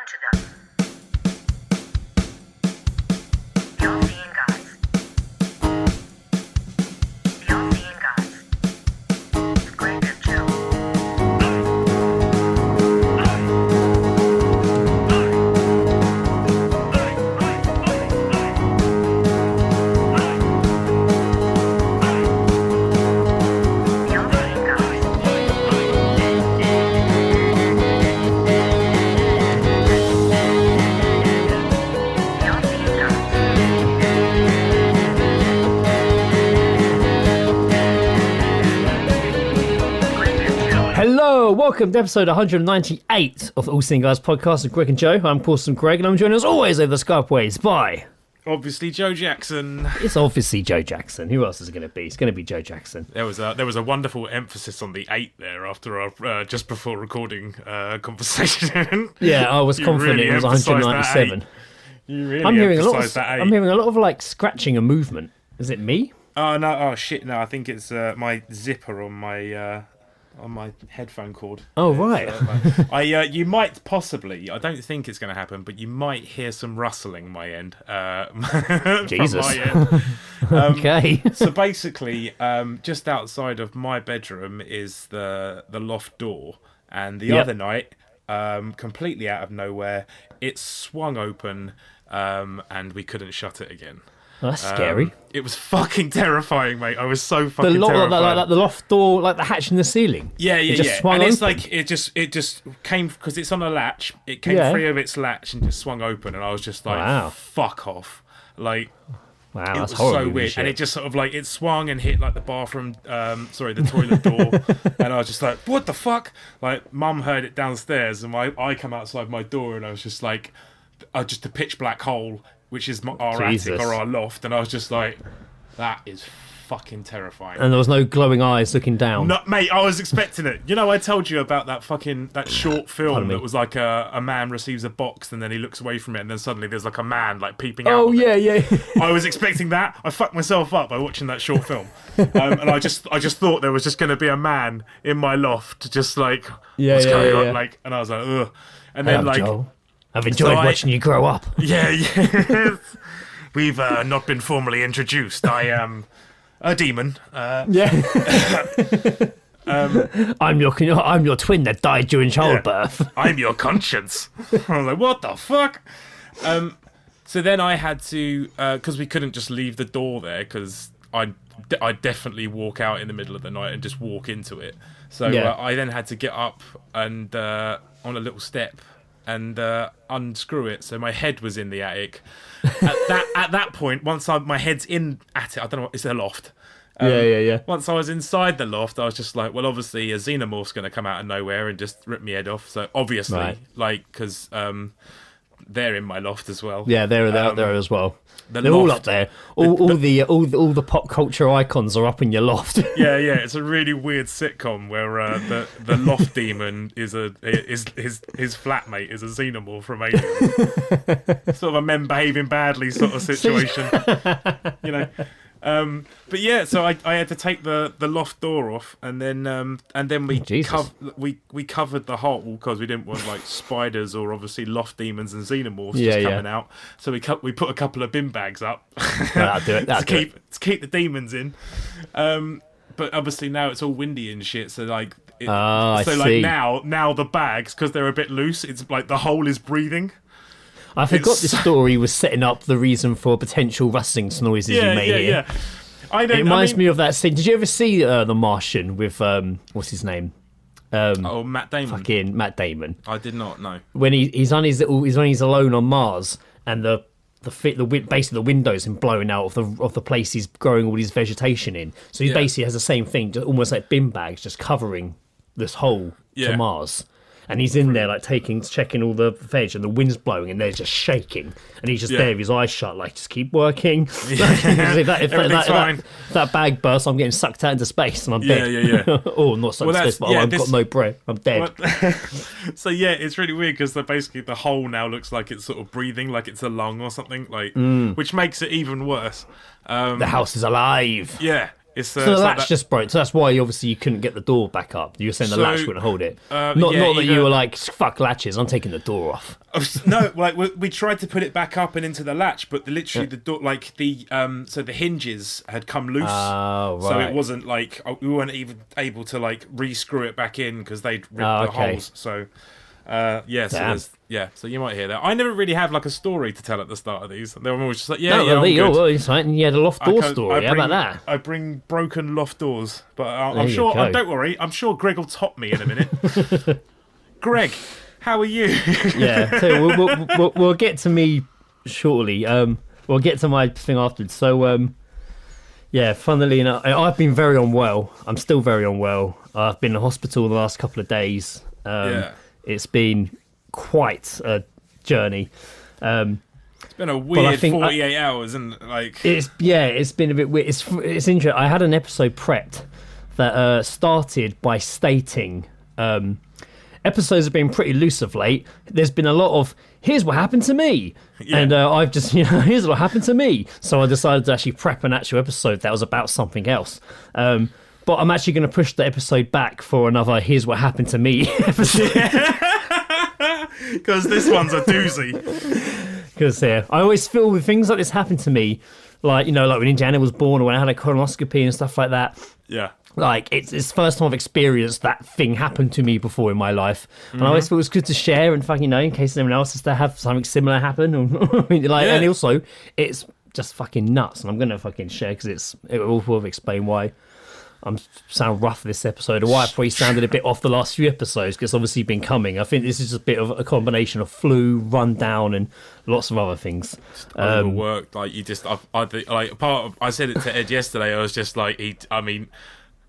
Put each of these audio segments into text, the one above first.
to them. The all-seeing guys. The all-seeing guys. With Greg and Joe. The all-seeing guys. The all-seeing guys. Greg and Joe. Hello, welcome to episode 198 of the All Seeing Guys podcast with Greg and Joe. I'm Paulson Greg, and I'm joined as always over the Skype waves by... Obviously, Joe Jackson. It's obviously Joe Jackson. Who else is it going to be? It's going to be Joe Jackson. There was a wonderful emphasis on the 8 there after our just before recording conversation. Yeah, I was You confident really it was emphasised that 197. You really I'm hearing a lot. emphasised that 8. I'm hearing a lot of like scratching and movement. Is it me? Oh no! Oh shit! No, I think it's my zipper on my headphone cord. Oh right. You might possibly. I don't think it's going to happen, but you might hear some rustling my end. Jesus. From my end. Okay. So basically, just outside of my bedroom is the loft door, and the Yep. other night, completely out of nowhere, it swung open, and we couldn't shut it again. Oh, that's scary. It was fucking terrifying, mate. I was so The fucking terrified. like the loft door, like the hatch in the ceiling. Yeah, It just swung and it's open. like it just came because it's on a latch. It came Yeah. free of its latch and just swung open, and I was just like, Wow. "Fuck off!" Like Wow, it that's was horrible. so weird, and it just sort of like it swung and hit like the bathroom, the toilet door, and I was just like, "What the fuck?" Like, Mum heard it downstairs, and I come outside my door, and I was just like, just a pitch black hole, which is our Jesus. attic or our loft, and I was just like, "That is fucking terrifying." And there was no glowing eyes looking down. No, mate, I was expecting it. You know, I told you about that short film Pardon me. that was like a man receives a box and then he looks away from it and then suddenly there's like a man like peeping out. Oh of it. yeah. I was expecting that. I fucked myself up by watching that short film, and I just thought there was just going to be a man in my loft, just like what's going on, like, and I was like, ugh. And then Hello, like, Joel. I've enjoyed So watching you grow up. yeah. We've not been formally introduced. I am a demon. Yeah. I'm your twin that died during childbirth. I'm your conscience. I was like, what the fuck? So then I had to, because we couldn't just leave the door there, because I'd definitely walk out in the middle of the night and just walk into it. So Yeah. I then had to get up and on a little step and unscrew it. So my head was in the attic. At that point, once my head's in at it, I don't know, it's a loft. Yeah. Once I was inside the loft, I was just like, well, obviously a xenomorph's going to come out of nowhere and just rip my head off. So obviously, Right. like, because they're in my loft as well. Yeah, they're out there as well. the They're all loft- up there. All the pop culture icons are up in your loft. Yeah. It's a really weird sitcom where the loft demon is his flatmate is a xenomorph from Alien. Sort of a men behaving badly sort of situation, you know. But yeah, so I had to take the loft door off, and then we Jesus. we covered the hole because we didn't want like spiders or obviously loft demons and xenomorphs Yeah, just yeah. coming out. So we put a couple of bin bags up That'll do it. to keep the demons in. But obviously now it's all windy and shit. So like, I so see. like now the bags, because they're a bit loose, it's like the hole is breathing. I forgot It's- this story was setting up the reason for potential rustling noises you may hear. Yeah. It reminds me of that scene. Did you ever see The Martian with what's his name? Oh, Matt Damon. Fucking Matt Damon. I did not know. When he's on his little, when he's alone on Mars, and basically the windows and blowing out of the place he's growing all his vegetation in. So he Yeah. basically has the same thing, just almost like bin bags, just covering this hole Yeah. to Mars. And he's in there like checking all the veg, and the wind's blowing, and they're just shaking, and he's just Yeah. there with his eyes shut, like just keep working. if Everything's fine. that bag bursts, I'm getting sucked out into space, and I'm dead. Yeah. Oh, not sucked Well, into space, that's- but yeah, I've this- got no breath. I'm dead. So yeah, it's really weird because basically the hole now looks like it's sort of breathing, like it's a lung or something, like which makes it even worse. The house is alive. Yeah. It's So the it's latch like that- just broke. So that's why obviously you couldn't get the door back up. You were saying the So, latch wouldn't hold it. Not yeah, that you were like, fuck latches, I'm taking the door off. No, like we tried to put it back up and into the latch, but literally the door, like so the hinges had come loose, Oh, so right. it wasn't like we weren't even able to like re-screw it back in because they'd ripped the okay. holes. So yeah, so Damn. so you might hear that. I never really have like a story to tell at the start of these. They're always just like, No, I'm there you good. go. Well, it's right. And you had a loft door story. How about that? I bring broken loft doors, but I'm There you sure. go. Don't worry, I'm sure Greg will top me in a minute. Greg, how are you? Yeah, so we'll get to me shortly. We'll get to my thing afterwards. So, yeah, funnily enough, I've been very unwell. I'm still very unwell. I've been in the hospital the last couple of days. Yeah. It's been quite a journey. It's been a weird think 48 hours, and like It's been a bit weird. It's interesting. I had an episode prepped that started by stating episodes have been pretty loose of late. There's been a lot of here's what happened to me, and I've just here's what happened to me. So I decided to actually prep an actual episode that was about something else. But I'm actually going to push the episode back for another here's what happened to me episode. because this one's a doozy. Because I always feel with things like this happen to me, like like when Indiana was born or when I had a colonoscopy and stuff like that. Yeah. Like it's the first time I've experienced that thing happen to me before in my life, and I always thought it was good to share and fucking in case anyone else has to have something similar happen. Or and also it's just fucking nuts, and I'm gonna fucking share because it will explain why I'm sound rough this episode, or why I probably sounded a bit off the last few episodes because obviously been coming. I think this is just a bit of a combination of flu, rundown, and lots of other things. Overworked, like you just, I think, like part of. I said it to Ed yesterday. I was just like,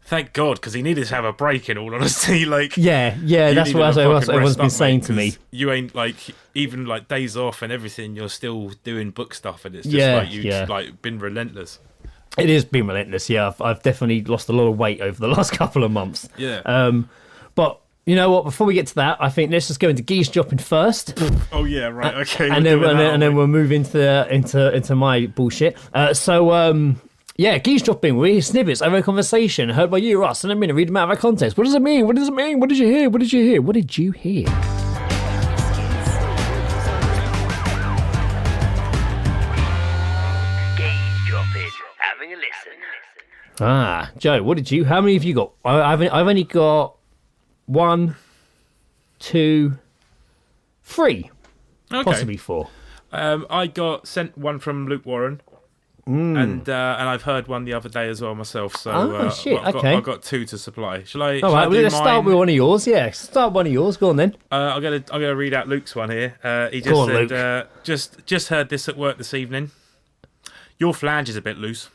thank God, because he needed to have a break. In all honesty, like Yeah, that's what everyone's been saying to me. You ain't like even like days off and everything. You're still doing book stuff, and it's just like you've like been relentless. It has been relentless, yeah. I've definitely lost a lot of weight over the last couple of months. Yeah. But you know what? Before we get to that, I think let's just go into geese dropping first, Oh yeah, right. Okay. and then we'll move into my bullshit. Yeah, geese dropping. We hear snippets over a conversation heard by you, Russ, and I'm going to read them out of context. What does it mean? What does it mean? What did you hear? What did you hear? What did you hear? Geesedroping. Having a listen. Joe, what did you? How many have you got? I've only got 1, 2, 3, possibly 4. I got sent one from Luke Warren. And I've heard one the other day as well myself. So shit, I've okay. I've got 2 to supply. Shall I? All right, do let's start mine? with one of yours. Yeah, start one of yours. Go on then. I'm gonna read out Luke's one here. He just Go on, said, just heard this at work this evening. Your flange is a bit loose.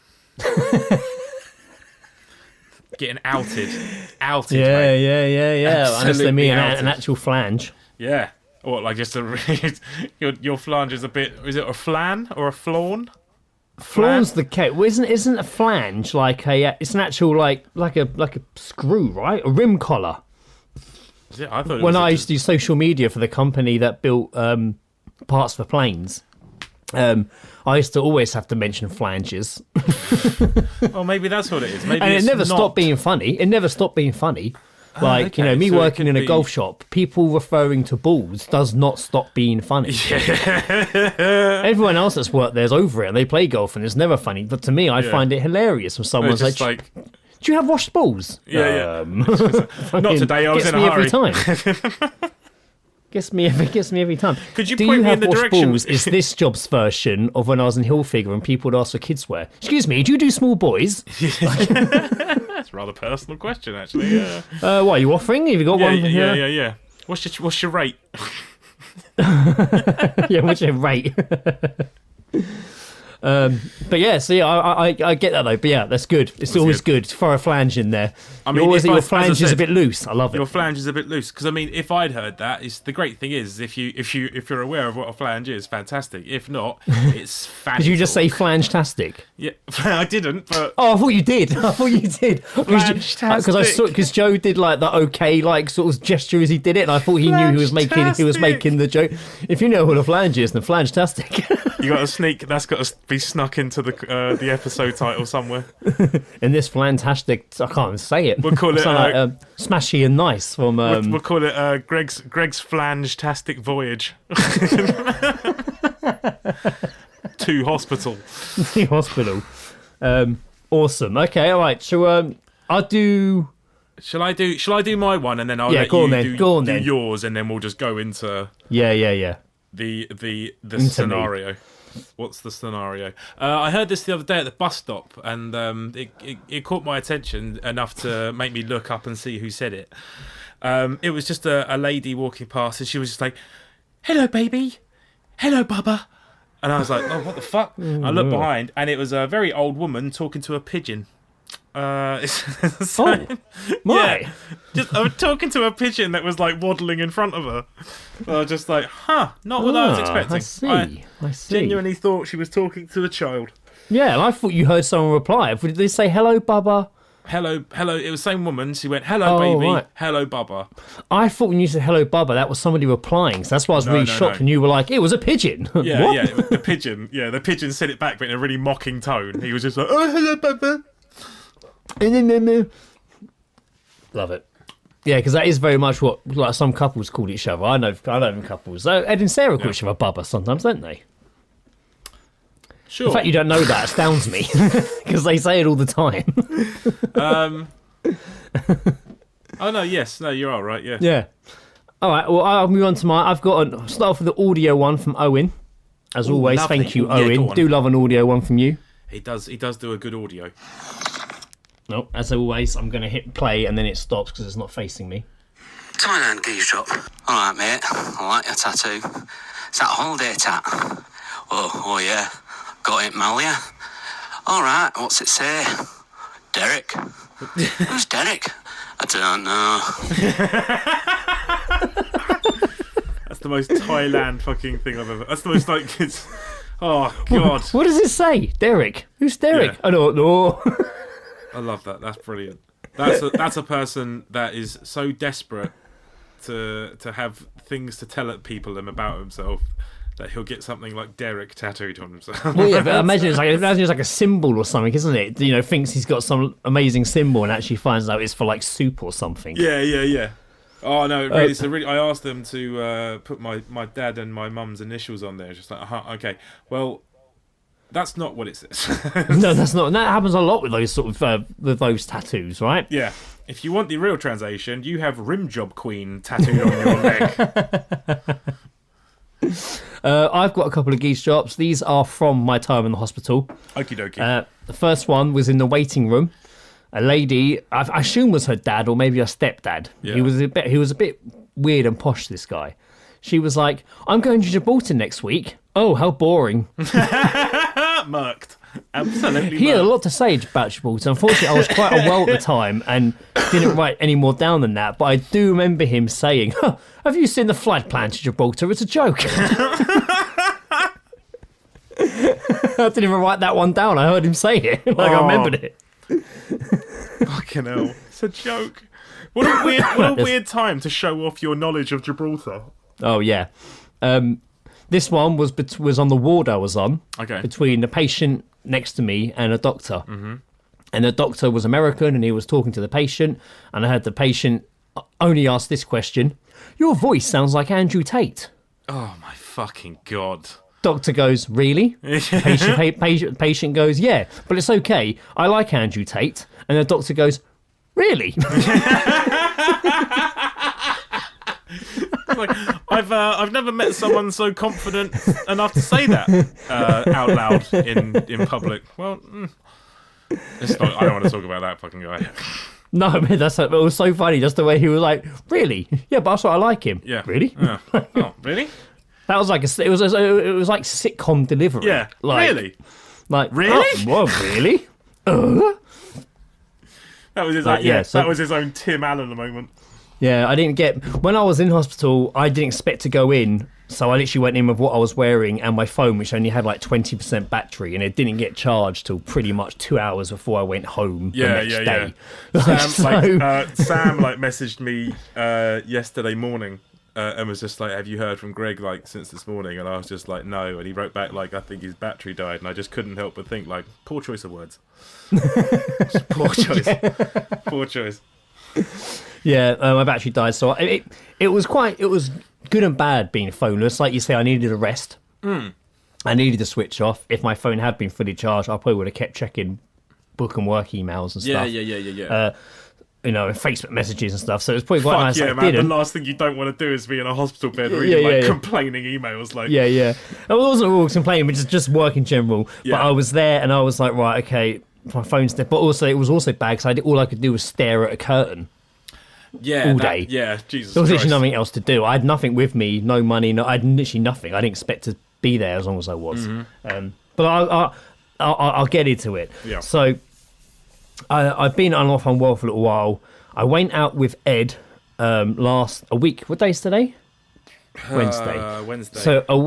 Getting outed. Mate. Yeah. Unless they mean outed. an actual flange. Yeah. Or like just your flange is a bit. Is it a flan or a flawn? Flawn's the case. Well, isn't a flange like a? It's an actual like a screw, right? A rim collar. Is it? I thought it When was I used to do social media for the company that built parts for planes, I used to always have to mention flanges, Oh, maybe that's what it is. Maybe and it it's never not. stopped being funny. It never stopped being funny. Like, okay, me so it working could in a be- golf shop, people referring to balls does not stop being funny. Everyone else that's worked there's over it and they play golf and it's never funny. But to me, I find it hilarious when someone's It's like, just like do you have washed balls? Yeah. Fucking Not today, I was gets in a me hurry. every time. Gets me every time. Could you Do point you me have in the washed direction? balls? Is this job's version of when I was in Hillfigure and people would ask for kids wear? Excuse me, do you do small boys? That's a rather personal question, actually. Yeah. What are you offering? Have you got one? Yeah. What's your rate? Yeah, what's your rate? But yeah, so yeah, I get that though. But yeah, that's good. It's always good for a flange in there. I You mean, always if your as I flange is a said, bit loose. I love it. Your flange is a bit loose because I mean, if I'd heard that, it's the great thing is if you're aware of what a flange is, fantastic. If not, it's fantastic. Did you just say flange-tastic? Yeah, I didn't, but Oh, I thought you did. Because Joe did like the okay, like sort of gesture as he did it, and I thought he knew he was making the joke. If you know what a flange is, then flange-tastic. You got to sneak. That's got to be snuck into the episode title somewhere. In this fantastic, I can't even say it. We'll call it like, Smashy and Nice from. We'll call it Greg's Flange-tastic Voyage to hospital. The hospital. Awesome. Okay. All right. So I'll do. Shall I do my one, and then I'll let go you on do then. yours, and then we'll just go into Yeah. the scenario. What's the scenario? I heard this the other day at the bus stop, and it caught my attention enough to make me look up and see who said it. It was just a lady walking past, and she was just like, "Hello, baby. Hello, Bubba." And I was like, "Oh, what the fuck?" I looked behind, and it was a very old woman talking to a pigeon. Right. I was talking to a pigeon that was like waddling in front of her. I was just like, not what I was expecting. I see. Genuinely thought she was talking to a child. Yeah, and I thought you heard someone reply. Did they say hello, Bubba? Hello. It was the same woman. She went, "Hello, baby. Right. Hello, Bubba." I thought when you said hello, Bubba, that was somebody replying. So that's why I was really shocked when you were like, "It was a pigeon." Yeah, What? yeah. The pigeon. Yeah, the pigeon said it back, but in a really mocking tone. He was just like, "Oh, hello, Bubba." Love it. Yeah, because that is very much what like some couples call each other. I know couples. Ed and Sarah call each other Bubba sometimes, don't they? Sure. The fact you don't know that astounds me because they say it all the time. Oh no, yes, no, you are right. Yeah. Yeah. All right. Well, I'll move on to I've got I'll start off with the audio one from Owen. As always, lovely. thank you, Yeah, go Owen. on. Do love an audio one from you. He does do a good audio. No, as always, I'm going to hit play and then it stops because it's not facing me. Thailand geese drop. Alright, mate. I like your tattoo. Is that a holiday tat? Oh yeah. Got it, Malia. Alright, what's it say? Derek. Who's Derek? I don't know. That's the most Thailand fucking thing I've ever. That's the most like it's. Oh god. What does it say? Derek. Who's Derek? Yeah. I don't know. I love that. That's brilliant. That's a person that is so desperate to have things to tell people about himself that he'll get something like Derek tattooed on himself. Well, yeah, but imagine it's like a symbol or something, isn't it? You know, thinks he's got some amazing symbol and actually finds out it's for like soup or something. Yeah. Oh no, really, I asked them to put my dad and my mum's initials on there. It's just like, okay, well, that's not what it says. No, that's not. And that happens a lot with those sort of with those tattoos, right? Yeah. If you want the real translation, you have Rim Job Queen tattooed on your leg. I've got a couple of geese drops. These are from my time in the hospital. Okie dokie. The first one was in the waiting room. A lady, I assume was her dad or maybe her stepdad. Yeah. He was a bit weird and posh, this guy. She was like, "I'm going to Gibraltar next week." Oh, how boring. Murked. Absolutely He had a murked. lot to say about Gibraltar. Unfortunately, I was quite unwell at the time and didn't write any more down than that. But I do remember him saying, "Have you seen the flight plan to Gibraltar? It's a joke." I didn't even write that one down. I heard him say it. I remembered it. Fucking hell. It's a joke. What a weird time to show off your knowledge of Gibraltar. Oh, yeah. This one was on the ward I was on. Okay. Between the patient next to me and a doctor. Mm-hmm. And the doctor was American and he was talking to the patient. And I heard the patient only ask this question: "Your voice sounds like Andrew Tate." Oh my fucking god. Doctor goes, "Really?" Patient goes, "Yeah, but it's okay. I like Andrew Tate." And the doctor goes, "Really?" Like, I've never met someone so confident enough to say that out loud in public. Well, it's not, I don't want to talk about that fucking guy. No, man, it was so funny just the way he was like, "Really? Yeah, but that's what I like him." Yeah. Really? Yeah. Oh, really? That was like it was like sitcom delivery. Yeah. Like, really? Like, Really? Oh, well, really? That was his that was his own Tim Allen moment. Yeah, I didn't get... When I was in hospital, I didn't expect to go in, so I literally went in with what I was wearing and my phone, which only had like 20% battery, and it didn't get charged till pretty much 2 hours before I went home the next day. Sam messaged me yesterday morning and was just like, "Have you heard from Greg like since this morning?" And I was just like, "No." And he wrote back like, "I think his battery died," and I just couldn't help but think like, poor choice of words. Poor choice. Poor choice. Yeah, my battery died, so it was good and bad being phoneless. Like you say, I needed a rest. I needed to switch off. If my phone had been fully charged, I probably would have kept checking book and work emails and stuff. Yeah. And Facebook messages and stuff. So it was probably quite Fuck nice. yeah, I man! didn't. The last thing you don't want to do is be in a hospital bed reading complaining emails. Like, Yeah. I wasn't always complaining, but just work in general. Yeah. But I was there, and I was like, right, okay, my phone's dead. But also, it was also bad because all I could do was stare at a curtain. All day. Yeah, Jesus. There was Christ. literally nothing else to do. I had nothing with me, no money, I had literally nothing. I didn't expect to be there as long as I was. But I'll get into it. Yeah. So I've been on and off unwell for a little while. I went out with Ed a week. What day is today? Wednesday. Wednesday. So a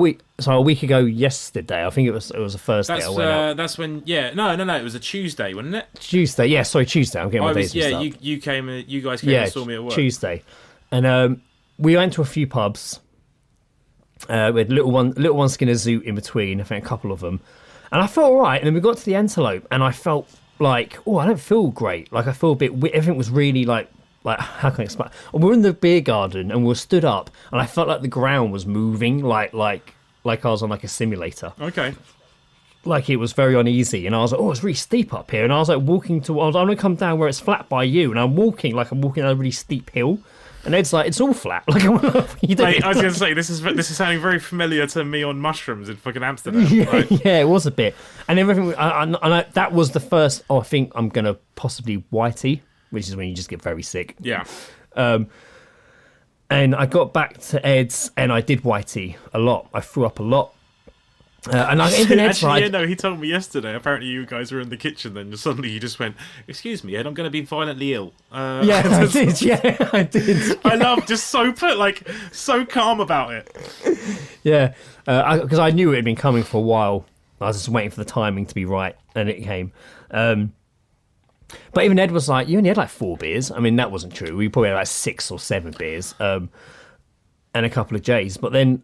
week ago yesterday. I think it was a Thursday. I went out. That's when. Yeah. No. It was a Tuesday, wasn't it? Tuesday. Yeah. Sorry, Tuesday. I'm getting my days mixed up. You came. You guys came and saw me at work. Tuesday, and we went to a few pubs. We had little one Skinner Zoo in between. I think a couple of them, and I felt all right. And then we got to the Antelope, and I felt like, oh, I don't feel great. Like I feel a bit. Everything was really like how can I explain? We were in the beer garden, and we were stood up, and I felt like the ground was moving, like I was on like a simulator. Okay. Like it was very uneasy, and I was like, oh, it's really steep up here. And I was like walking towards, I'm going to come down where it's flat by you, and I'm walking down a really steep hill. And Ed's like, it's all flat. Like, you Mate, I was going to say, this is sounding very familiar to me on mushrooms in fucking Amsterdam. Yeah, it was a bit. And everything, that was the first, I think I'm going to possibly whitey, which is when you just get very sick. Yeah. And I got back to Ed's, and I did whitey a lot. I threw up a lot. And even Ed's Actually, like, no, he told me yesterday. Apparently, you guys were in the kitchen. Then suddenly, you just went, "Excuse me, Ed, I'm going to be violently ill." yeah, I did. Yeah, I did. I love just so calm about it. Yeah, because I knew it had been coming for a while. I was just waiting for the timing to be right, and it came. But even Ed was like, "You only had like 4 beers." I mean, that wasn't true. We probably had like 6 or 7 beers, and a couple of J's. But then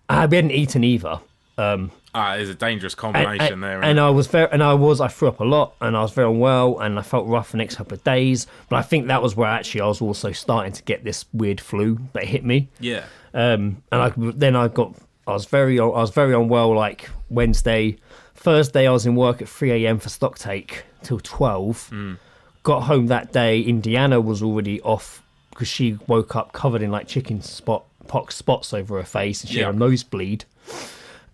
we hadn't eaten either. There's a dangerous combination there. And I threw up a lot, and I was very unwell, and I felt rough the next couple of days. But I think that was where actually I was also starting to get this weird flu that hit me. Yeah. And I was very unwell. Like Wednesday, Thursday, I was in work at 3 a.m. for stock take till 12. Got home that day. Indiana was already off because she woke up covered in like pox spots over her face, and she had a nosebleed.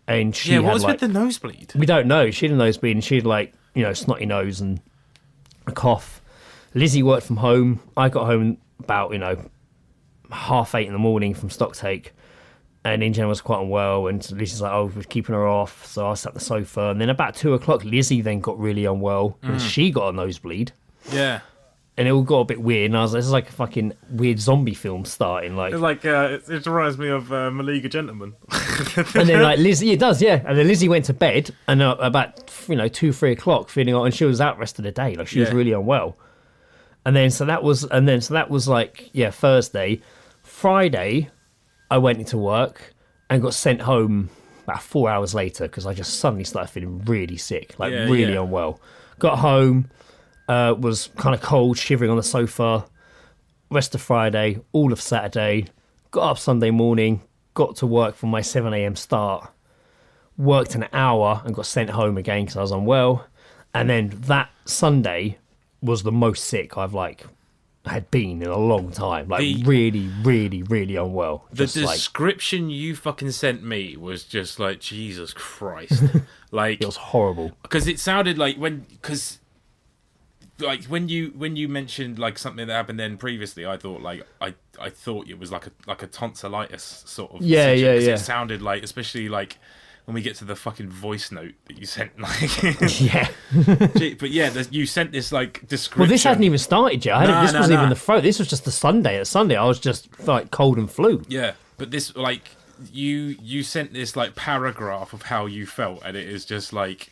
And she what was with the nosebleed? We don't know. She had a nosebleed, and she had like, snotty nose and a cough. Lizzie worked from home. I got home about 8:30 in the morning from stock take, and Ingen was quite unwell, and Lizzie's like, oh, we're keeping her off. So I sat on the sofa, and then about 2:00, Lizzie then got really unwell, and she got a nosebleed. Yeah. And it all got a bit weird, and I was like, this is like a fucking weird zombie film starting. Like, It's like it reminds me of Maliga Gentleman. and then like Lizzie, it does, yeah. And then Lizzie went to bed, and about 2-3 o'clock, feeling and she was out the rest of the day, like she was really unwell. And then so that was like Thursday. Friday, I went into work and got sent home about 4 hours later because I just suddenly started feeling really sick, like really unwell. Got home. Was kind of cold, shivering on the sofa. Rest of Friday, all of Saturday. Got up Sunday morning, got to work for my 7 a.m. start. Worked an hour and got sent home again because I was unwell. And then that Sunday was the most sick I've had been in a long time. Really, really, really unwell. The description you fucking sent me was just like, Jesus Christ. It was horrible. Because it sounded like when you mentioned like something that happened then previously, I thought I thought it was like a tonsillitis sort of situation, It sounded like, especially like when we get to the fucking voice note that you sent, but you sent this like description. Well, this hadn't even started yet. This wasn't even the throat. This was just the Sunday. At Sunday, I was just like cold and flu. Yeah, but this like you sent this like paragraph of how you felt, and it is just like.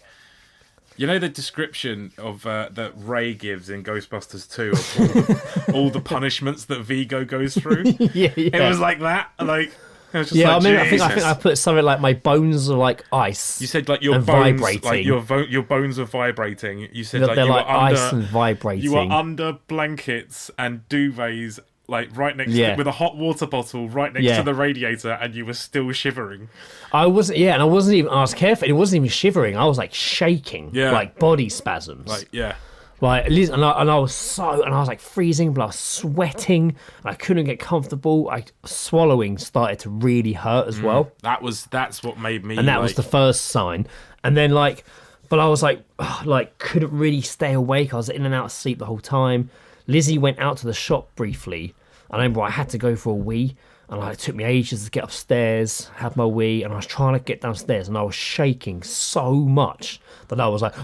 You know the description of that Ray gives in Ghostbusters 2 of all the punishments that Vigo goes through? Yeah. It was like that. Like, I was just Yeah, like, I think I put something like my bones are like ice. You said like your and bones, vibrating. like your bones are vibrating. You said like they're you like were under, ice and vibrating. You were under blankets and duvets, like right next to, with a hot water bottle right next to the radiator, and you were still shivering. I wasn't. Yeah, and I wasn't even. I was careful. It wasn't even shivering. I was like shaking. Yeah. Like body spasms. Like yeah. Like and I was like freezing, but I was sweating. And I couldn't get comfortable. Swallowing started to really hurt as well. That's what made me. And that was the first sign. And then but I was like couldn't really stay awake. I was in and out of sleep the whole time. Lizzie went out to the shop briefly. I remember I had to go for a wee. And it took me ages to get upstairs, have my wee, and I was trying to get downstairs, and I was shaking so much that I was like,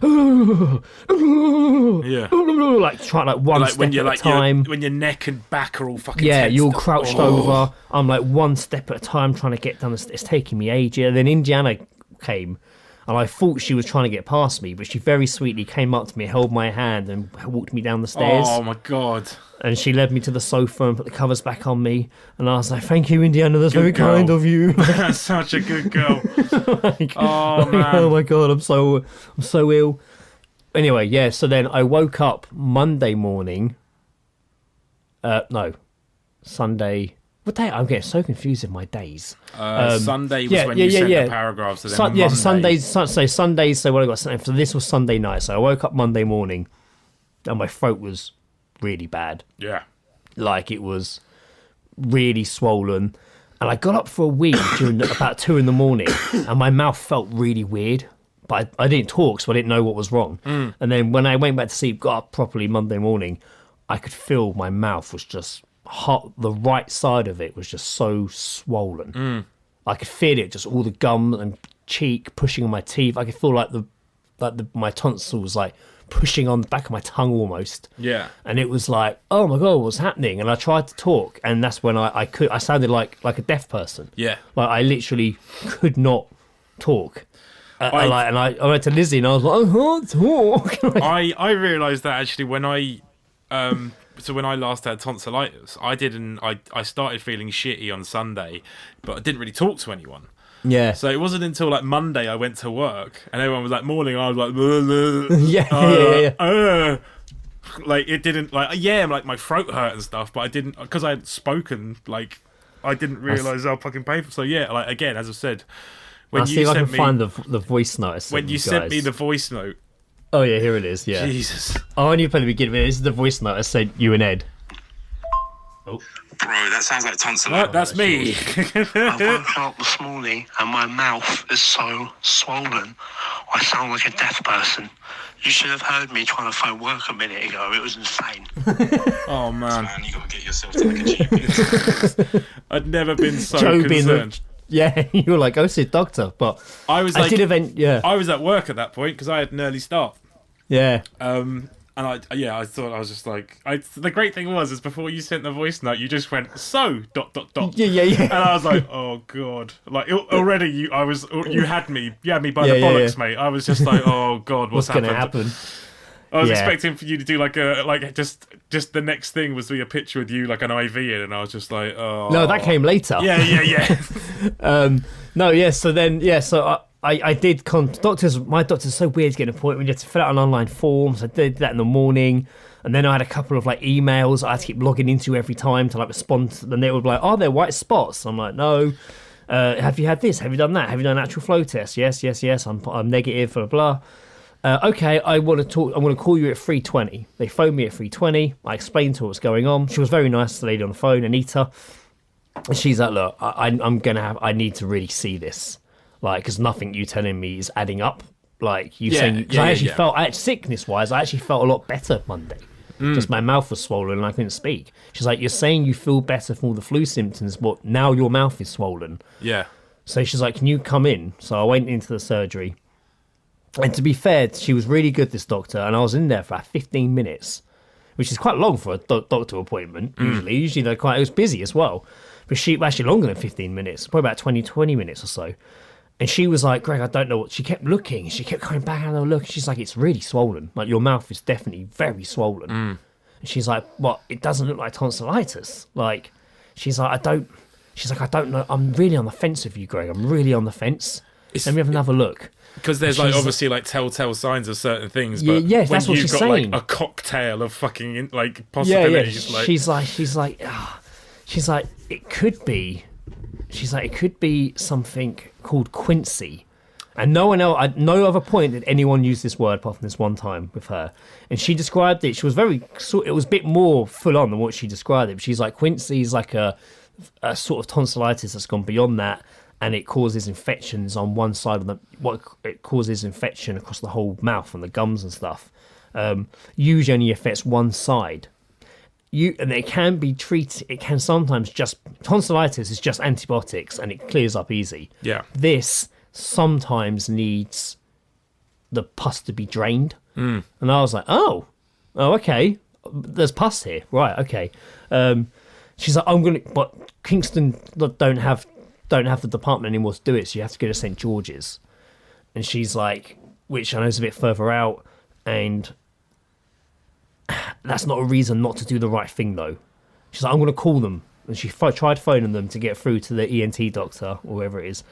like trying one step when you're at a time. When your neck and back are all fucking you're all crouched over. I'm like one step at a time trying to get down the stairs. It's taking me ages. And then Indiana came, and I thought she was trying to get past me, but she very sweetly came up to me, held my hand, and walked me down the stairs. Oh my God. And she led me to the sofa and put the covers back on me. And I was like, thank you, Indiana. That's very girl. kind of you. That's such a good girl. Man. Oh my God, I'm so ill. Anyway, yeah, so then I woke up Monday morning. Sunday. What day? I'm getting so confused with my days. Sunday was when you sent the paragraphs. So then Monday. Sundays. So what I got sent. So this was Sunday night. So I woke up Monday morning, and my throat was really bad. Yeah, like it was really swollen. And I got up for a wee during about 2 a.m, and my mouth felt really weird. But I didn't talk, so I didn't know what was wrong. And then when I went back to sleep, got up properly Monday morning, I could feel my mouth was just hot. The right side of it was just so swollen. I could feel it, just all the gum and cheek pushing on my teeth. I could feel like my tonsil was like pushing on the back of my tongue almost. Yeah. And it was like, oh my God, what's happening? And I tried to talk, and that's when I sounded like a deaf person. Yeah. Like I literally could not talk. I went to Lizzie and I was like, I can't talk. I realised that actually when I last had tonsillitis, I started feeling shitty on Sunday, but I didn't really talk to anyone. Yeah. So it wasn't until like Monday I went to work and everyone was like morning, and I was like, blah, blah, yeah. Like it didn't like my throat hurt and stuff, but I didn't, because I had spoken, like I didn't realise how fucking painful. So yeah, like again, as I said, when I'll see if I can find the voice note. When you sent me the voice note. Oh yeah, here it is. Yeah. Jesus. Oh, I need to play the beginning. This is the voice note I sent you and Ed. Oh. Bro, that sounds like tonsillitis. That's me. I woke up this morning and my mouth is so swollen. I sound like a deaf person. You should have heard me trying to phone work a minute ago. It was insane. Oh man, you got to get yourself to like a GP. I'd never been so concerned. Yeah, you were like, go see a doctor. But I was like, I was at work at that point because I had an early start. Yeah. And I thought, I was just like, the great thing is before you sent the voice note, you just went, so, ... Yeah. And I was like, oh God. Like, already you had me by the bollocks, mate. I was just like, oh God, what's going to happen? I was expecting for you to do just the next thing was be a picture with you, like an IV in, and I was just like, oh. No, that came later. Yeah. So I did doctors. My doctor's so weird to get an appointment. You have to fill out an online form. So I did that in the morning, and then I had a couple of like emails I had to keep logging into every time to like respond. And they would be like, "Are there white spots?" I'm like, "No." Have you had this? Have you done that? Have you done an actual flow test? Yes. I'm negative. Blah blah. Okay, I want to talk. I want to call you at 3:20. They phoned me at 3:20. I explained to her what's going on. She was very nice, the lady on the phone, Anita. And she's like, "Look, I need to really see this." Like, because nothing you telling me is adding up. Like, you saying... I actually felt, sickness-wise, I actually felt a lot better Monday. Just my mouth was swollen and I couldn't speak. She's like, you're saying you feel better from all the flu symptoms, but now your mouth is swollen. Yeah. So she's like, can you come in? So I went into the surgery. And to be fair, she was really good, this doctor, and I was in there for about 15 minutes, which is quite long for a doctor appointment, usually. Usually it was busy as well. But she actually longer than 15 minutes, probably about 20 minutes or so. And she was like, Greg, I don't know what. She kept looking. She kept coming back and having a look. She's like, it's really swollen. Like, your mouth is definitely very swollen. And she's like, what? It doesn't look like tonsillitis. Like, she's like, I don't know. I'm really on the fence with you, Greg. I'm really on the fence. Let me have another look. Because there's like obviously like telltale signs of certain things, but yes, when that's what you've she's got saying. like a cocktail of fucking like possibilities, like she's like, it could be. She's like, it could be something called Quincy. And no other point did anyone use this word apart from this one time with her. And she described it. She was it was a bit more full on than what she described it. But she's like, Quincy is like a sort of tonsillitis that's gone beyond that. And it causes infections on one side of it causes infection across the whole mouth and the gums and stuff. Usually only affects one side. And it can be treated. It can sometimes tonsillitis is just antibiotics and it clears up easy. Yeah. This sometimes needs the pus to be drained. And I was like, oh, okay. There's pus here, right? Okay. She's like, but Kingston don't have the department anymore to do it, so you have to go to St. George's. And she's like, which I know is a bit further out, and that's not a reason not to do the right thing, though. She's like, I'm going to call them. And she tried phoning them to get through to the ENT doctor, or whoever it is,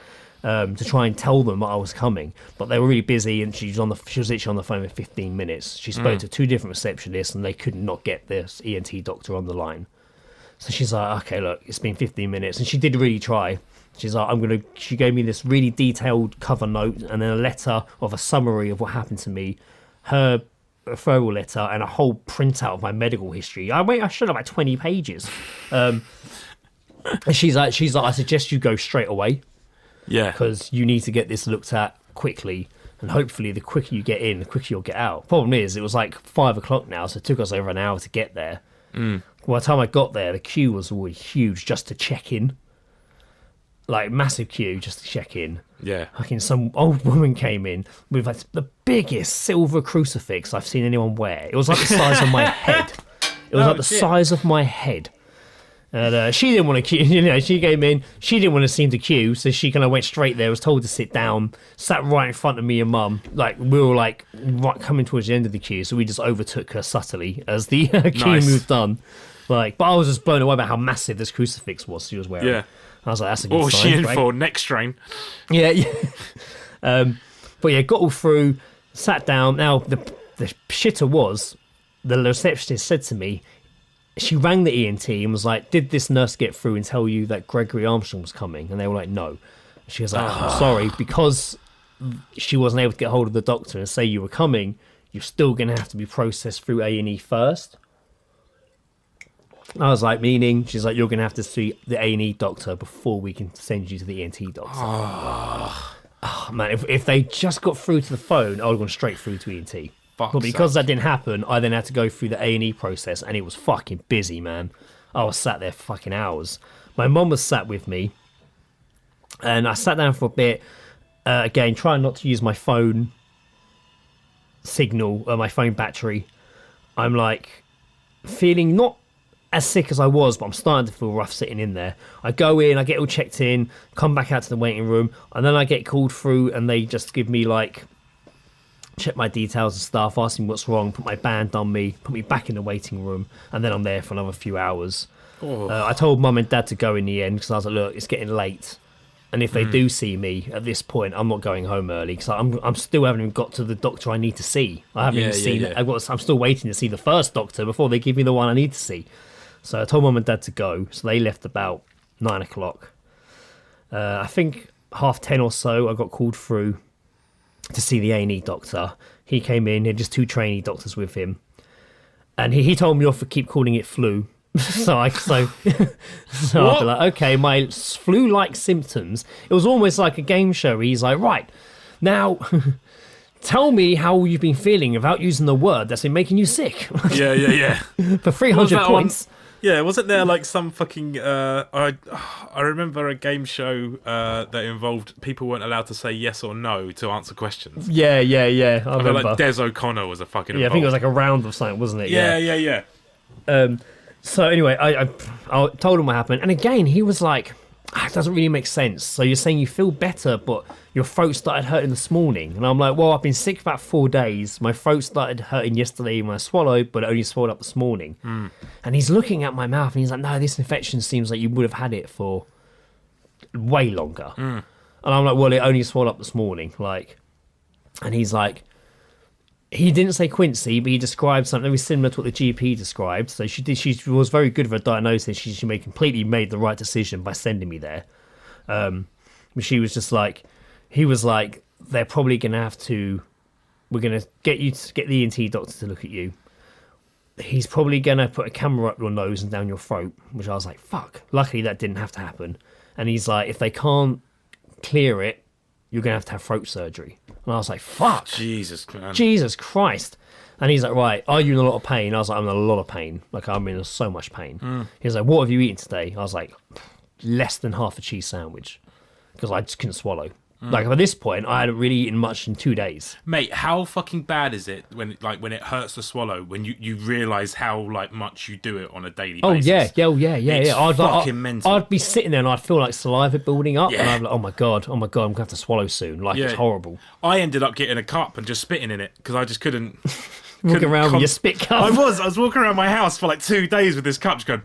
to try and tell them that I was coming. But they were really busy, and she was literally on the phone for 15 minutes. She spoke to 2 different receptionists, and they could not get this ENT doctor on the line. So she's like, okay, look, it's been 15 minutes. And she did really try. She's like, she gave me this really detailed cover note and then a letter of a summary of what happened to me, her referral letter, and a whole printout of my medical history. I should have like 20 pages. And she's like, I suggest you go straight away. Yeah. Because you need to get this looked at quickly. And hopefully the quicker you get in, the quicker you'll get out. Problem is, it was like 5 o'clock now, so it took us over an hour to get there. By the time I got there, the queue was already huge just to check in. Like, massive queue just to check in. Yeah. Fucking some old woman came in with like the biggest silver crucifix I've seen anyone wear. It was like the size of my head. It was like the size of my head. And she didn't want to queue. She came in. She didn't want to seem to queue, so she kind of went straight there. Was told to sit down. Sat right in front of me and Mum. Like, we were like right coming towards the end of the queue, so we just overtook her subtly as the queue moved on. Like, but I was just blown away about how massive this crucifix was she was wearing. Yeah. I was like, that's a good sign. She in right? for next train. Yeah. But yeah, got all through, sat down. Now, the shitter was, the receptionist said to me, she rang the ENT and was like, did this nurse get through and tell you that Gregory Armstrong was coming? And they were like, no. She was like, I'm sorry, because she wasn't able to get hold of the doctor and say you were coming, you're still going to have to be processed through A&E first. I was like, meaning? She's like, you're going to have to see the A&E doctor before we can send you to the ENT doctor. Oh man, if they just got through to the phone, I would have gone straight through to ENT. But because that didn't happen, I then had to go through the A&E process, and it was fucking busy, man. I was sat there for fucking hours. My mum was sat with me, and I sat down for a bit, again, trying not to use my phone signal, my phone battery. I'm like, feeling not as sick as I was, but I'm starting to feel rough sitting in there. I go in, I get all checked in, come back out to the waiting room, and then I get called through, and they just give me like, check my details and stuff, ask me what's wrong, put my band on me, put me back in the waiting room, and then I'm there for another few hours. I told Mum and Dad to go in the end because I was like, look, it's getting late, and if they do see me at this point, I'm not going home early because I'm still haven't even got to the doctor I need to see. I haven't even seen it. I'm still waiting to see the first doctor before they give me the one I need to see. So I told Mum and Dad to go, so they left about 9 o'clock. I think 10:30 or so, I got called through to see the A&E doctor. He came in, he had just 2 trainee doctors with him. And he told me off for keep calling it flu. so I'd be like, okay, my flu-like symptoms. It was almost like a game show. He's like, right, now tell me how you've been feeling without using the word that's been making you sick. Yeah. For 300 points. Yeah, wasn't there like some fucking... I remember a game show that involved people weren't allowed to say yes or no to answer questions. Yeah. I remember. Like Des O'Connor was a fucking... Yeah, I think it was like a round of something, wasn't it? Yeah. So anyway, I told him what happened. And again, he was like... It doesn't really make sense. So you're saying you feel better, but your throat started hurting this morning. And I'm like, well, I've been sick for about 4 days. My throat started hurting yesterday when I swallowed, but it only swelled up this morning. And he's looking at my mouth and he's like, no, this infection seems like you would have had it for way longer. And I'm like, well, it only swelled up this morning. Like, and he's like, he didn't say Quincy, but he described something very similar to what the GP described. So she was very good with her diagnosis. She completely made the right decision by sending me there. But she was just like, he was like, they're probably going to have to, we're going to get the ENT doctor to look at you. He's probably going to put a camera up your nose and down your throat, which I was like, fuck. Luckily that didn't have to happen. And he's like, if they can't clear it, you're going to have throat surgery. And I was like, fuck. Jesus Christ. And he's like, right, are you in a lot of pain? I was like, I'm in a lot of pain. Like, I'm in so much pain. He's like, what have you eaten today? I was like, less than half a cheese sandwich. Because I just couldn't swallow. Like, at this point, I hadn't really eaten much in 2 days. Mate, how fucking bad is it when it hurts to swallow, when you realise how, like, much you do it on a daily basis? Yeah. Mental. I'd be sitting there and I'd feel like saliva building up. Yeah. And I'd be like, oh my God, I'm going to have to swallow soon. Like, it's horrible. I ended up getting a cup and just spitting in it because I just couldn't... Walking around with your spit cup. I was walking around my house for like 2 days with this cup, just going.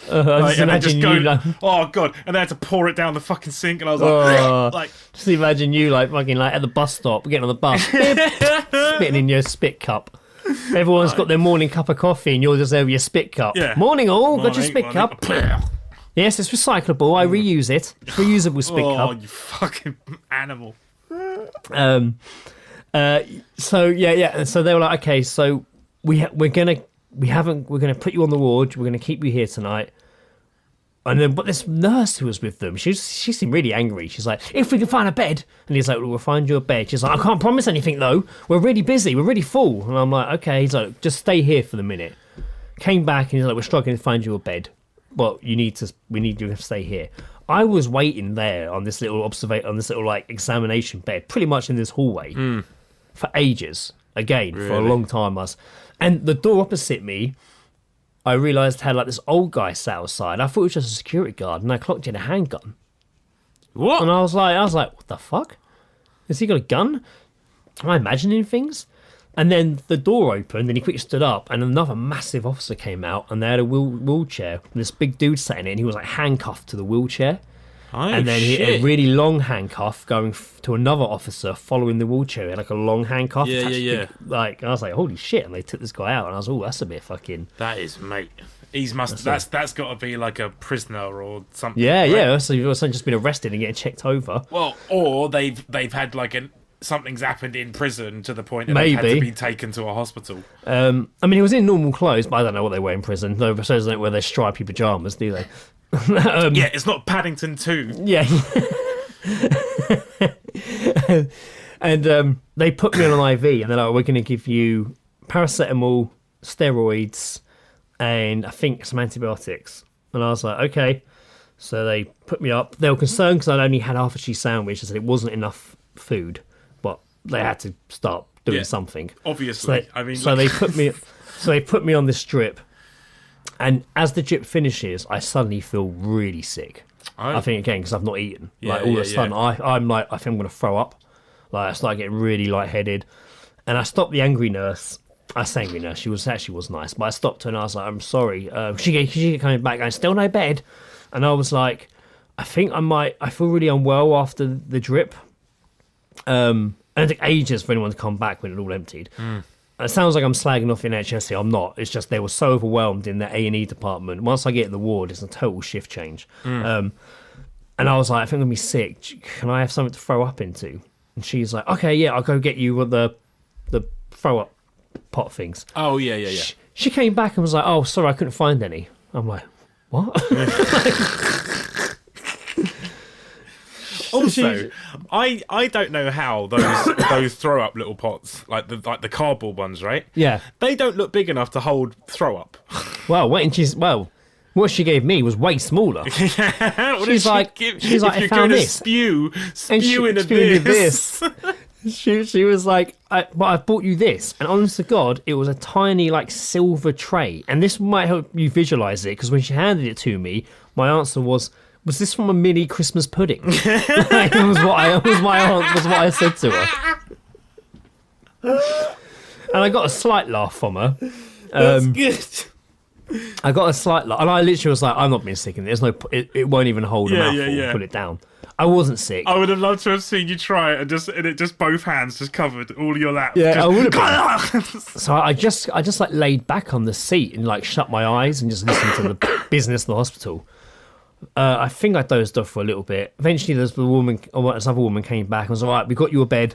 Oh god! And I had to pour it down the fucking sink, and I was like, just imagine you like fucking like at the bus stop, getting on the bus, spitting in your spit cup. Everyone's got their morning cup of coffee, and you're just there with your spit cup. Yeah. Morning all, got your spit cup. Yes, it's recyclable. I reuse it. Reusable spit cup. Oh, you fucking animal. So they were like, okay, so we're gonna put you on the ward. We're gonna keep you here tonight. And then, but this nurse who was with them, she seemed really angry. She's like, if we can find a bed, and he's like, we'll find you a bed. She's like, I can't promise anything though. We're really busy. We're really full. And I'm like, okay. He's like, just stay here for the minute. Came back and he's like, we're struggling to find you a bed, but we need you to stay here. I was waiting there on this little like examination bed, pretty much in this hallway. For ages, again, for a long time. And the door opposite me, I realised had like this old guy sat outside. I thought it was just a security guard, and I clocked he had a handgun. What? And I was like, what the fuck? Has he got a gun? Am I imagining things? And then the door opened, and he quickly stood up, and another massive officer came out, and they had a wheelchair. And this big dude sat in it, and he was like handcuffed to the wheelchair. And then he had a really long handcuff going to another officer following the wheelchair. He had like a long handcuff. Yeah. Like, I was like, holy shit. And they took this guy out. And I was, that's a bit fucking... That is, mate. That's got to be like a prisoner or something. Yeah, right? yeah. So you've just been arrested and getting checked over. Well, or they've had like something's happened in prison to the point that they've had to be taken to a hospital. I mean, he was in normal clothes, but I don't know what they wear in prison. No, so they don't wear their stripy pyjamas, do they? Yeah, it's not Paddington 2. Yeah. And they put me on an IV, and they're like, we're going to give you paracetamol, steroids, and I think some antibiotics. And I was like, okay. So they put me up. They were concerned because I'd only had half a cheese sandwich. They said it wasn't enough food, but they had to start doing something. Obviously. They put me on this drip. And as the drip finishes, I suddenly feel really sick. I think, again, because I've not eaten. All of a sudden, I'm like, I think I'm going to throw up. Like, I started getting really lightheaded. And I stopped the angry nurse. I say angry nurse. She was nice. But I stopped her and I was like, I'm sorry. She kept coming back going, still no bed. And I was like, I feel really unwell after the drip. And it took ages for anyone to come back when it all emptied. It sounds like I'm slagging off the NHS here. I'm not. It's just they were so overwhelmed in the A&E department. Once I get in the ward, it's a total shift change. And I was like, I think I'm going to be sick. Can I have something to throw up into? And she's like, okay, yeah, I'll go get you the throw up pot things. Oh, yeah. She came back and was like, oh, sorry, I couldn't find any. I'm like, what? Also, I don't know how those throw up little pots, like the cardboard ones, right? Yeah. They don't look big enough to hold throw up. Well, what she gave me was way smaller. She's like, I found this. Spew into this. She was like, but I bought you this. And honest to God, it was a tiny, like, silver tray. And this might help you visualise it, because when she handed it to me, my answer was, was this from a mini Christmas pudding? Like, it was what I said to her. And I got a slight laugh from her. That's good. I got a slight laugh. And I literally was like, I'm not being sick in this. It won't even hold a mouthful. yeah. Put it down. I wasn't sick. I would have loved to have seen you try it and it just both hands just covered all of your lap. Yeah, just, I would have. So I just like laid back on the seat and like shut my eyes and just listened to the business in the hospital. I think I dozed off for a little bit. Eventually, this other woman came back and was like, "All right, we got you a bed.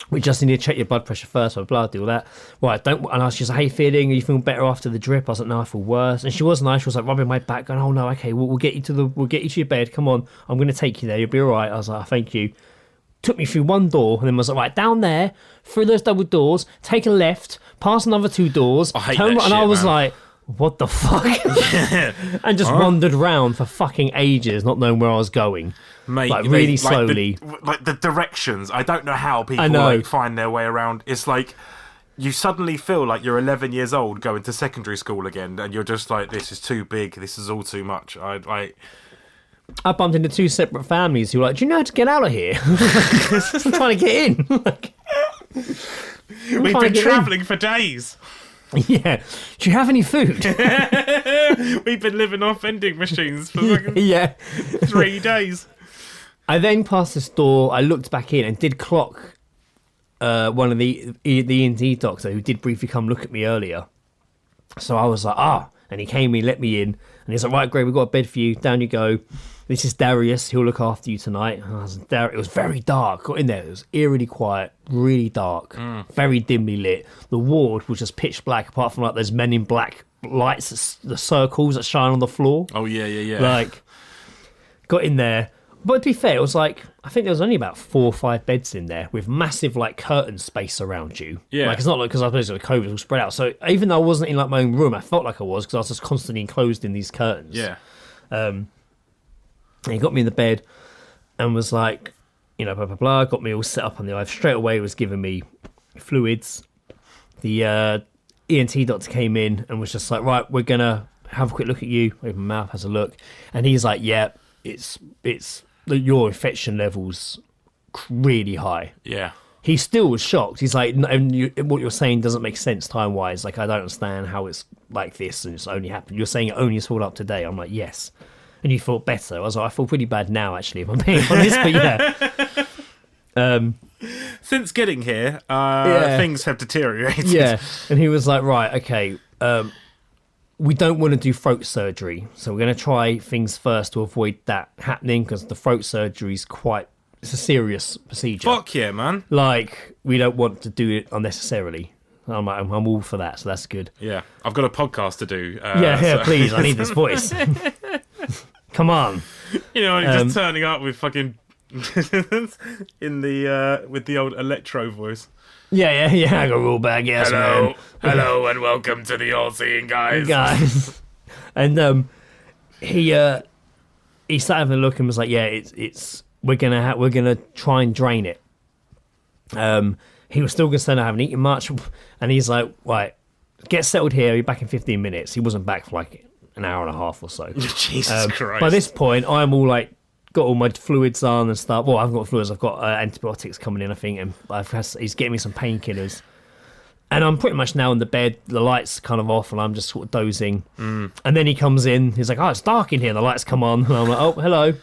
We just need to check your blood pressure first, blah, blah, do all that. Right, don't." And I was just like, "How you feeling? Are you feeling better after the drip?" I was like, "No, I feel worse." And she was nice. She was like rubbing my back, going, "Oh no, okay, we'll get you to your bed. Come on, I'm going to take you there. You'll be all right." I was like, "Oh, thank you." Took me through one door and then was like, "Right, down there, through those double doors, take a left, past another 2 doors." I hate turn that right, and I shit, was man. like, "What the fuck?" And just wandered around for fucking ages, not knowing where I was going. Mate, like really slowly. Like the directions. I don't know how people know. like find their way around. It's like you suddenly feel like you're 11 years old going to secondary school again, and you're just like, "This is too big. This is all too much." I bumped into 2 separate families who were like, "Do you know how to get out of here?" I'm trying to get in. Like, We've been travelling for days. Yeah. Do you have any food? We've been living off vending machines for fucking Yeah. 3 days. I then passed this door. I looked back in and did clock one of the ENT doctor who did briefly come look at me earlier. So I was like, and he came in, let me in, and he's like, "Right, Greg, we've got a bed for you. Down you go. This is Darius. He'll look after you tonight." And I was it was very dark. Got in there. It was eerily quiet, really dark, very dimly lit. The ward was just pitch black, apart from like those Men in Black lights, the circles that shine on the floor. Oh yeah. Like, got in there. But to be fair, it was like, I think there was only about 4 or 5 beds in there with massive like curtain space around you. Yeah. Like, it's not like, because I suppose the COVID was all spread out. So even though I wasn't in like my own room, I felt like I was because I was just constantly enclosed in these curtains. Yeah. And he got me in the bed and was like, blah, blah, blah, got me all set up on the IV. Straight away was giving me fluids. The ENT doctor came in and was just like, "Right, we're going to have a quick look at you." Open my mouth, has a look. And he's like, "Yeah, it's your infection level's really high." Yeah. He still was shocked. He's like, "What you're saying doesn't make sense time-wise. Like, I don't understand how it's like this and it's only happened. You're saying it only swelled up today." I'm like, "Yes." And you felt better. I was like, "I feel pretty bad now, actually, if I'm being honest." But yeah. Since getting here, things have deteriorated. Yeah. And he was like, "Right, okay, we don't want to do throat surgery. So we're going to try things first to avoid that happening because the throat surgery is it's a serious procedure. Fuck yeah, man. Like, we don't want to do it unnecessarily." I'm like, I'm all for that, so that's good. Yeah. I've got a podcast to do. Yeah, please, I need this voice. Come on. Just turning up with fucking in the with the old electro voice. Yeah, I got a real bag, yes, man. Hello, and welcome to the All Seeing Guys. And he sat having a look and was like, "Yeah, it's we're gonna try and drain it." He was still concerned I haven't eaten much, and he's like, "Right, get settled here. You're back in 15 minutes." He wasn't back for like an hour and a half or so. Jesus Christ! By this point, I'm all like, got all my fluids on and stuff. Well, I've got fluids. I've got antibiotics coming in, I think, and he's getting me some painkillers. And I'm pretty much now in the bed. The lights kind of off, and I'm just sort of dozing. And then he comes in. He's like, "Oh, it's dark in here." The lights come on, and I'm like, "Oh, hello."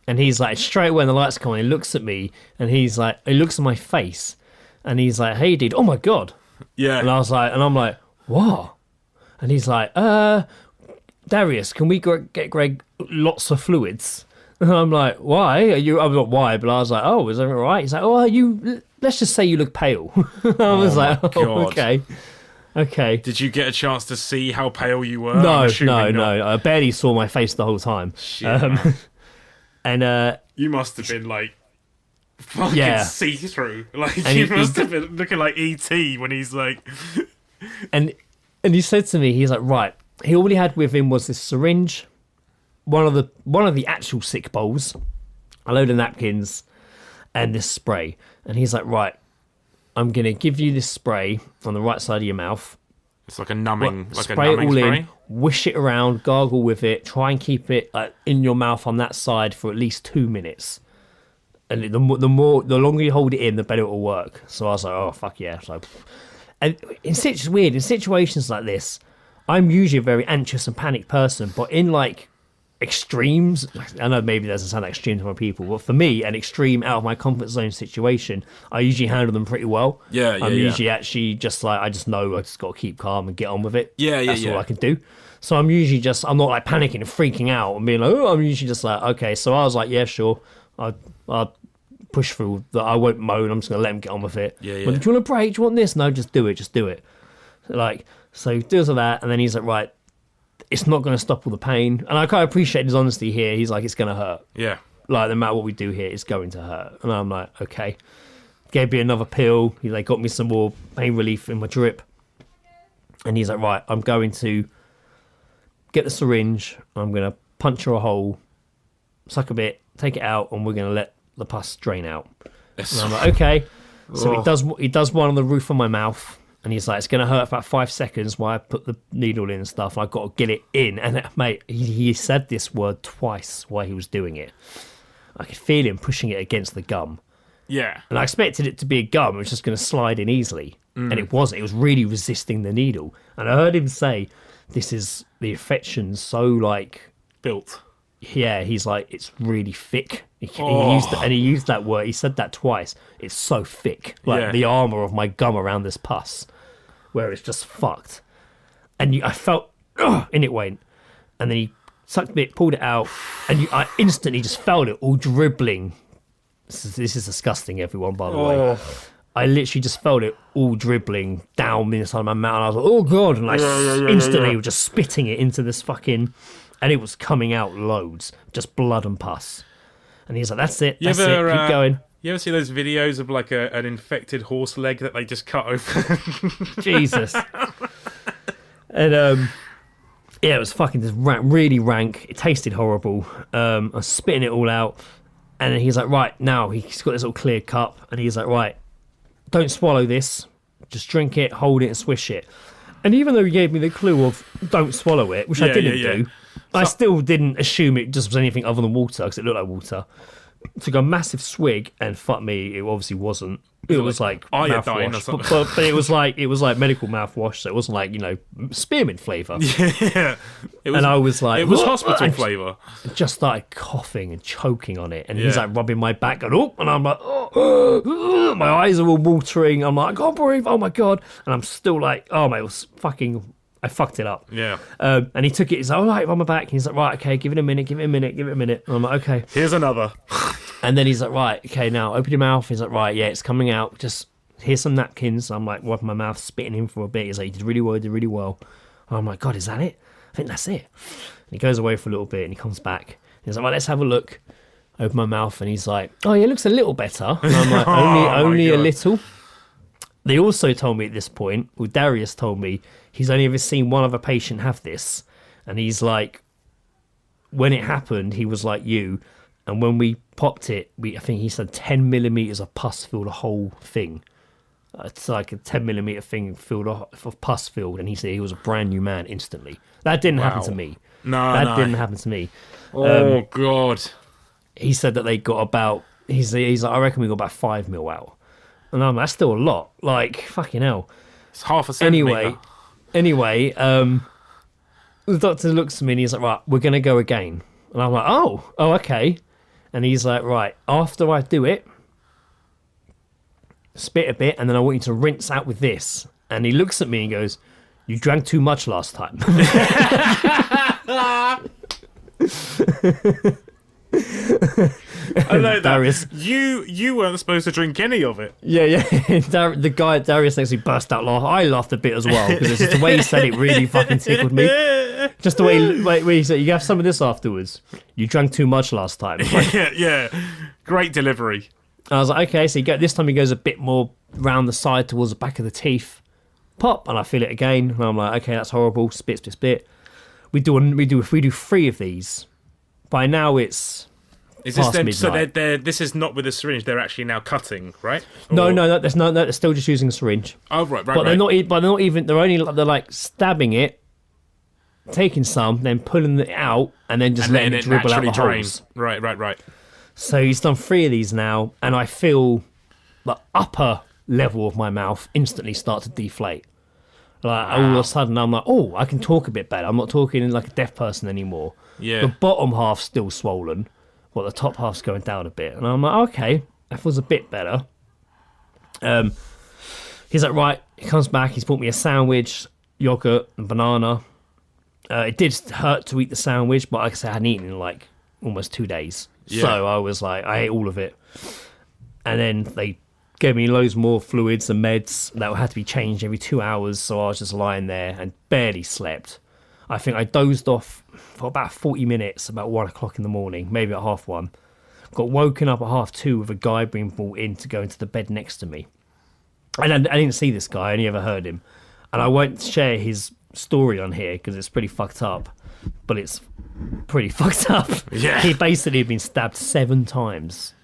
And he's like, straight away when the lights come on, he looks at me, and he's like, he looks at my face, and he's like, "Hey, dude, oh my god." Yeah. And I'm like, "What?" And he's like, "Darius, can we get Greg lots of fluids?" And I'm like, "Why? I'm not why," but I was like, "Oh, is everything all right?" He's like, "Oh, let's just say you look pale." I was like, "Oh, okay." Did you get a chance to see how pale you were? No. Not. I barely saw my face the whole time. Shit, man. And you must have been like fucking see-through. Like, and you must have been looking like E.T. when he's like... And he said to me, he's like, "Right." He all he had with him was this syringe, one of the actual sick bowls, a load of napkins, and this spray. And he's like, "Right, I'm gonna give you this spray on the right side of your mouth. It's like a numbing, spray it all spray. in wish it around, gargle with it, try and keep it in your mouth on that side for at least 2 minutes. And the longer you hold it in, the better it will work. So I was like, oh, fuck yeah. So, and it's weird. In situations like this, I'm usually a very anxious and panic person, but in like extremes, I know maybe it doesn't sound like extreme to other people, but for me, an extreme out of my comfort zone situation, I usually handle them pretty well. I'm usually actually just like, I just know I just got to keep calm and get on with it. That's all I can do. So I'm usually just, I'm not like panicking and freaking out and being like, oh, I'm usually just like, okay. So I was like, yeah, sure. I'll push through that. I won't moan. I'm just going to let him get on with it. But do you want to break? Do you want this? No, just do it. Just do it. Like, so he does all that. And then he's like, right, it's not going to stop all the pain. And I kind of appreciate his honesty here. He's like, it's going to hurt. Yeah. Like, no matter what we do here, it's going to hurt. And I'm like, okay. Gave me another pill. He like got me some more pain relief in my drip. And he's like, right, I'm going to get the syringe. I'm going to puncture a hole, suck a bit, take it out, and we're going to let the pus drain out. And I'm like, okay. So he does one on the roof of my mouth. And he's like, it's going to hurt for about 5 seconds while I put the needle in and stuff. I've got to get it in. And mate, he said this word twice while he was doing it. I could feel him pushing it against the gum. Yeah. And I expected it to be a gum. It was just going to slide in easily. And it wasn't. It was really resisting the needle. And I heard him say, this is the infection so like... built. Yeah, he's like, it's really thick. He used that word. He said that twice. It's so thick. Like the armour of my gum around this pus. Where it's just fucked. And I felt, and it went. And then he sucked it, pulled it out, and I instantly just felt it all dribbling. This is disgusting, everyone, by the way. I literally just felt it all dribbling down inside my mouth. And I was like, oh, God. And I instantly was just spitting it into this fucking... And it was coming out loads. Just blood and pus. And he's like, that's it. That's it. Keep going. You ever see those videos of like an infected horse leg that they just cut open? Jesus. And it was fucking just really rank. It tasted horrible. I was spitting it all out. And then he's like, right, now he's got this little clear cup. And he's like, right, don't swallow this. Just drink it, hold it, and swish it. And even though he gave me the clue of don't swallow it, which I didn't do, I still didn't assume it just was anything other than water because it looked like water. Took a massive swig, and fuck me, it obviously wasn't. It was like iodine or something. But it was like medical mouthwash, so it wasn't like, spearmint flavour. Yeah, and I was like, it was hospital flavour. Just started coughing and choking on it, and he's like rubbing my back, and I'm like, oh, my eyes are all watering. I'm like, I can't breathe. Oh my God, and I'm still like, oh mate, it was fucking. I fucked it up. Yeah. And he took it. He's like, all right, on my back. He's like, right, okay, give it a minute. And I'm like, okay. Here's another. And then he's like, right, okay, now open your mouth. He's like, right, yeah, it's coming out. Just here's some napkins. I'm like, wiping my mouth, spitting him for a bit. He's like, you did really well. And I'm like, God, is that it? I think that's it. And he goes away for a little bit and he comes back. He's like, right, let's have a look. Open my mouth and he's like, oh, yeah, it looks a little better. And I'm like, only a little. They also told me at this point, well, Darius told me, he's only ever seen one other patient have this. And he's like, when it happened, he was like you. And when we popped it, I think he said 10 millimeters of pus filled the whole thing. It's like a 10 millimeter thing filled of pus filled. And he said he was a brand new man instantly. That didn't happen to me. That didn't happen to me. Oh, God. He said that they got about, he's like, I reckon we got about 5 mil out. And I'm like, that's still a lot. Like, fucking hell. It's half a centimetre. Anyway, the doctor looks at me and he's like, right, we're going to go again. And I'm like, oh, okay. And he's like, right, after I do it, spit a bit, and then I want you to rinse out with this. And he looks at me and goes, you drank too much last time. I know Darius. that. You weren't supposed to drink any of it. Yeah. The guy, Darius, actually burst out laughing. I laughed a bit as well because it's just the way he said it really fucking tickled me. Just the way he said, you have some of this afterwards. You drank too much last time. Yeah. Great delivery. I was like, okay, so this time he goes a bit more round the side towards the back of the teeth. Pop, and I feel it again. And I'm like, okay, that's horrible. Spit. We do 3 of these. By now it's past midnight. So this is not with a syringe. They're actually now cutting, right? No. They're still just using a syringe. Oh right. But they're not even. They're like stabbing it taking some, then pulling it out, and then just letting it dribble out the holes. Right. So he's done 3 of these now, and I feel the upper level of my mouth instantly start to deflate. Like all of a sudden, I'm like, oh, I can talk a bit better. I'm not talking like a deaf person anymore. Yeah. The bottom half's still swollen, but the top half's going down a bit, and I'm like, okay, that feels a bit better. He's like, right. He comes back. He's bought me a sandwich, yogurt, and banana. It did hurt to eat the sandwich, but like I said, I hadn't eaten in like almost 2 days. Yeah. So I was like, I ate all of it. And then they gave me loads more fluids and meds that had to be changed every 2 hours. So I was just lying there and barely slept. I think I dozed off for about 40 minutes, about 1 o'clock in the morning, maybe at 1:30. Got woken up at 2:30 with a guy being brought in to go into the bed next to me. And I didn't see this guy, I only ever heard him. And I won't share his story on here because it's pretty fucked up. But it's pretty fucked up. Yeah. He basically had been stabbed 7 times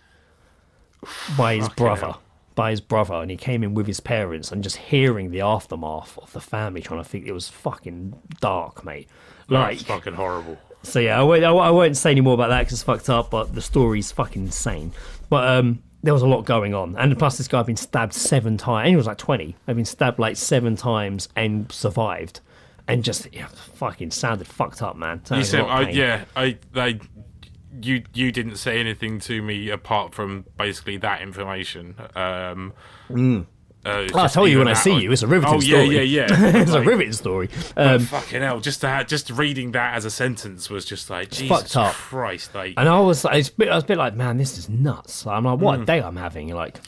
by his brother. And he came in with his parents, and just hearing the aftermath of the family trying to think, it was fucking dark, mate. That's fucking horrible. So yeah, I won't say any more about that because it's fucked up, but the story's fucking insane. But there was a lot going on, and plus this guy had been stabbed 7 times, and he was like 20. He'd been stabbed like 7 times and survived, and just fucking sounded fucked up, man. You said, you didn't say anything to me apart from basically that information. I'll tell you when I see you. It's a riveting story. Yeah. It's a riveting story. Fucking hell! Just reading that as a sentence was just like Jesus fucked up. Christ. Like, And I was a bit like, man, this is nuts. I'm like, what a day I'm having. Like,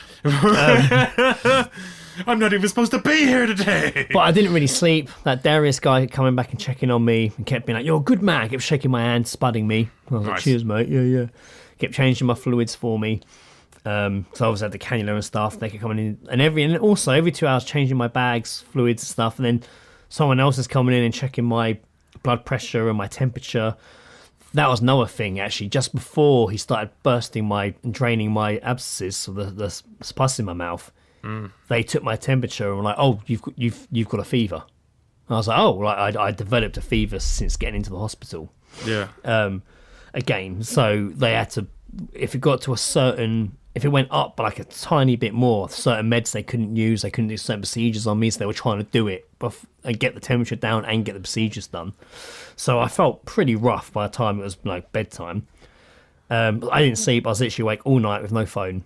I'm not even supposed to be here today. but I didn't really sleep. That Darius guy coming back and checking on me and kept being like, you're a good man. Kept shaking my hand, spudding me. I was like, Nice. cheers, mate. Yeah. Kept changing my fluids for me. So I obviously had the cannula and stuff. They kept coming in, and also every 2 hours changing my bags, fluids and stuff. And then someone else is coming in and checking my blood pressure and my temperature. That was another thing, actually. Just before he started draining my abscesses, so the pus in my mouth, they took my temperature and were like, "Oh, you've got a fever." And I was like, "Oh, like I developed a fever since getting into the hospital." Yeah. Again, so they had to, if it went up by like a tiny bit more, certain meds they couldn't use, they couldn't do certain procedures on me, so they were trying to do it and get the temperature down and get the procedures done. So I felt pretty rough by the time it was like bedtime. I didn't sleep. I was literally awake all night with no phone.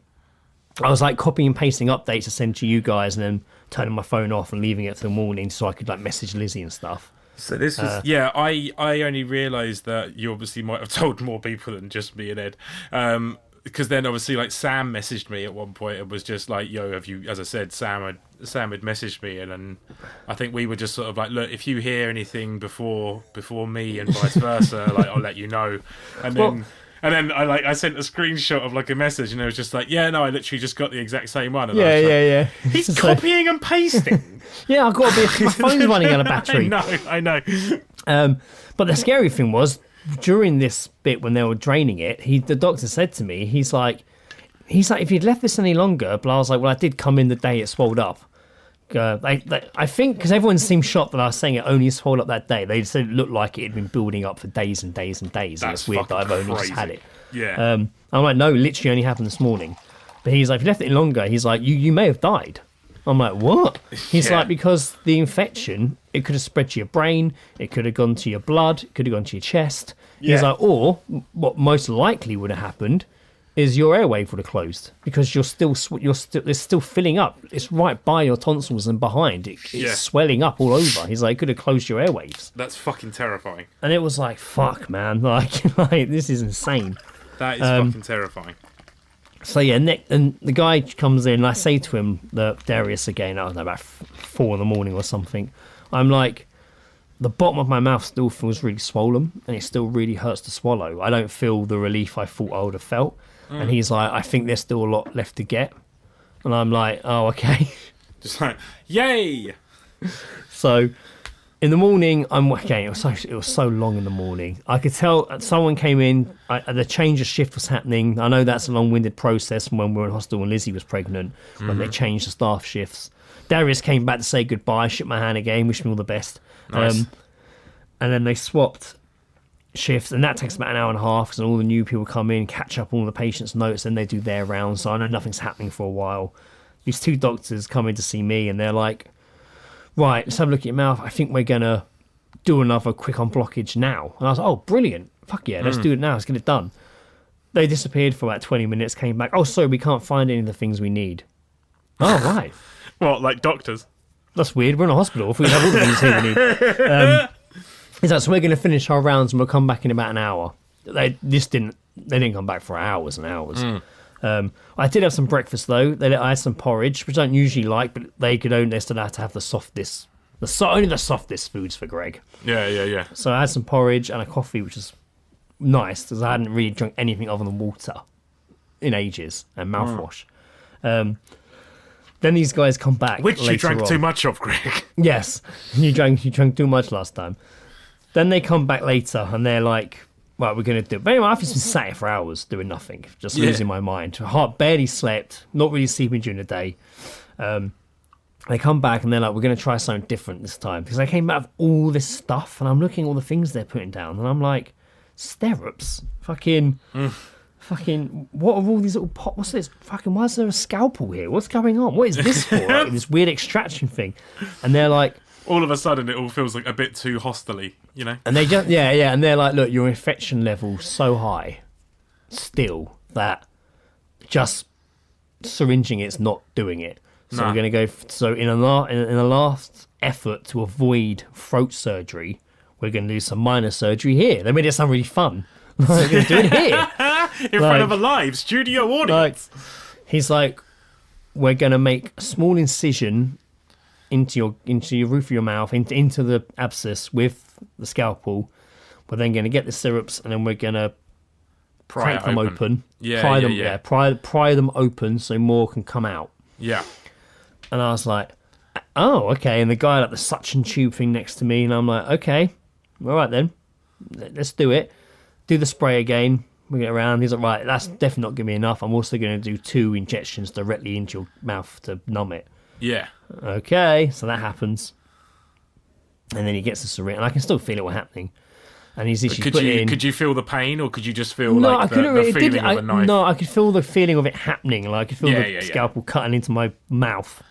I was like copying and pasting updates to send to you guys, and then turning my phone off and leaving it till the morning so I could like message Lizzie and stuff. So this was I only realised that you obviously might have told more people than just me and Ed. Because then obviously like Sam messaged me at one point and was just like, yo, have you, as I said, Sam had messaged me, and then I think we were just sort of like, look, if you hear anything before me and vice versa, like I'll let you know. And then I sent a screenshot of like a message, and it was just like, yeah, no, I literally just got the exact same one. And Yeah. He's copying and pasting. Yeah, I've got to be. My phone's running out of battery. I know. But the scary thing was, during this bit when they were draining it, the doctor said to me, he's like, if you'd left this any longer, but I was like, well, I did come in the day it swelled up. I think because everyone seemed shocked that I was saying it only swelled up that day. They said it looked like it had been building up for days and days and days. And it's weird that I've only just had it. Yeah. I'm like, no, literally only happened this morning. But he's like, if you left it any longer, he's like, you may have died. I'm like, what? He's like, because the infection, it could have spread to your brain, it could have gone to your blood, it could have gone to your chest. He's like, or what most likely would have happened is your airway would have closed because it's still filling up. It's right by your tonsils and behind. It's swelling up all over. He's like, it could have closed your airwaves. That's fucking terrifying. And it was like, fuck, man, like this is insane. That is fucking terrifying. So yeah, Nick, and the guy comes in, and I say to him, Darius again, I don't know, about 4 a.m. or something. I'm like, the bottom of my mouth still feels really swollen, and it still really hurts to swallow. I don't feel the relief I thought I would have felt. And he's like, I think there's still a lot left to get. And I'm like, oh, okay. Just like, yay! So in the morning, it was so long in the morning. I could tell someone came in, the change of shift was happening. I know that's a long-winded process from when we were in hospital and Lizzie was pregnant, when they changed the staff shifts. Darius came back to say goodbye, shook my hand again, wished me all the best. Nice. and then they swapped shifts, and that takes about an hour and a half because all the new people come in, catch up all the patients' notes, then they do their rounds. So I know nothing's happening for a while. These 2 doctors come in to see me, and they're like, right, let's have a look at your mouth. I think we're going to do another quick unblockage now. And I was like, oh, brilliant. Fuck yeah, let's do it now. Let's get it done. They disappeared for about 20 minutes, came back. Oh, sorry, we can't find any of the things we need. Oh, right. What, like doctors? That's weird. We're in a hospital. If we have all the things here we need. He's like, so we're going to finish our rounds and we'll come back in about an hour. They didn't come back for hours and hours. I did have some breakfast though. I had some porridge, which I don't usually like, but they still had to have only the softest foods for Greg. Yeah. So I had some porridge and a coffee, which was nice because I hadn't really drunk anything other than water in ages and mouthwash. Then these guys come back, which you drank on. too much of, Greg. Yes, you drank too much last time. Then they come back later and they're like, right, we're going to do it. But anyway, I've just been sat here for hours doing nothing, just losing my mind. Heart barely slept, not really sleeping during the day. They come back and they're like, we're going to try something different this time. Because they came back with all this stuff and I'm looking at all the things they're putting down and I'm like, stirrups? Fucking, what are all these little what's this? Fucking, why is there a scalpel here? What's going on? What is this for? Like, this weird extraction thing. And they're like, all of a sudden it all feels like a bit too hostile-y, you know? And they just, and they're like, look, your infection level's so high still that just syringing it's not doing it. So we're going to go, in a last effort to avoid throat surgery, we're going to do some minor surgery here. They made it sound really fun. We're going to do it here. In front of a live studio audience. He's like, we're going to make a small incision into your roof of your mouth, into the abscess with the scalpel. We're then going to get the syrups and then we're going to crack them open. Pry them open so more can come out. Yeah. And I was like, oh, okay. And the guy had the suction tube thing next to me, and I'm like, okay, all right then, let's do it. Do the spray again. We get around. He's like, right, that's definitely not going to be enough. I'm also going to do 2 injections directly into your mouth to numb it. Yeah. Okay, so that happens. And then he gets the syringe, and I can still feel it all happening. And he's could you feel the pain, or could you just feel the feeling of a knife? No, I could feel the feeling of it happening. Like I could feel the scalpel cutting into my mouth.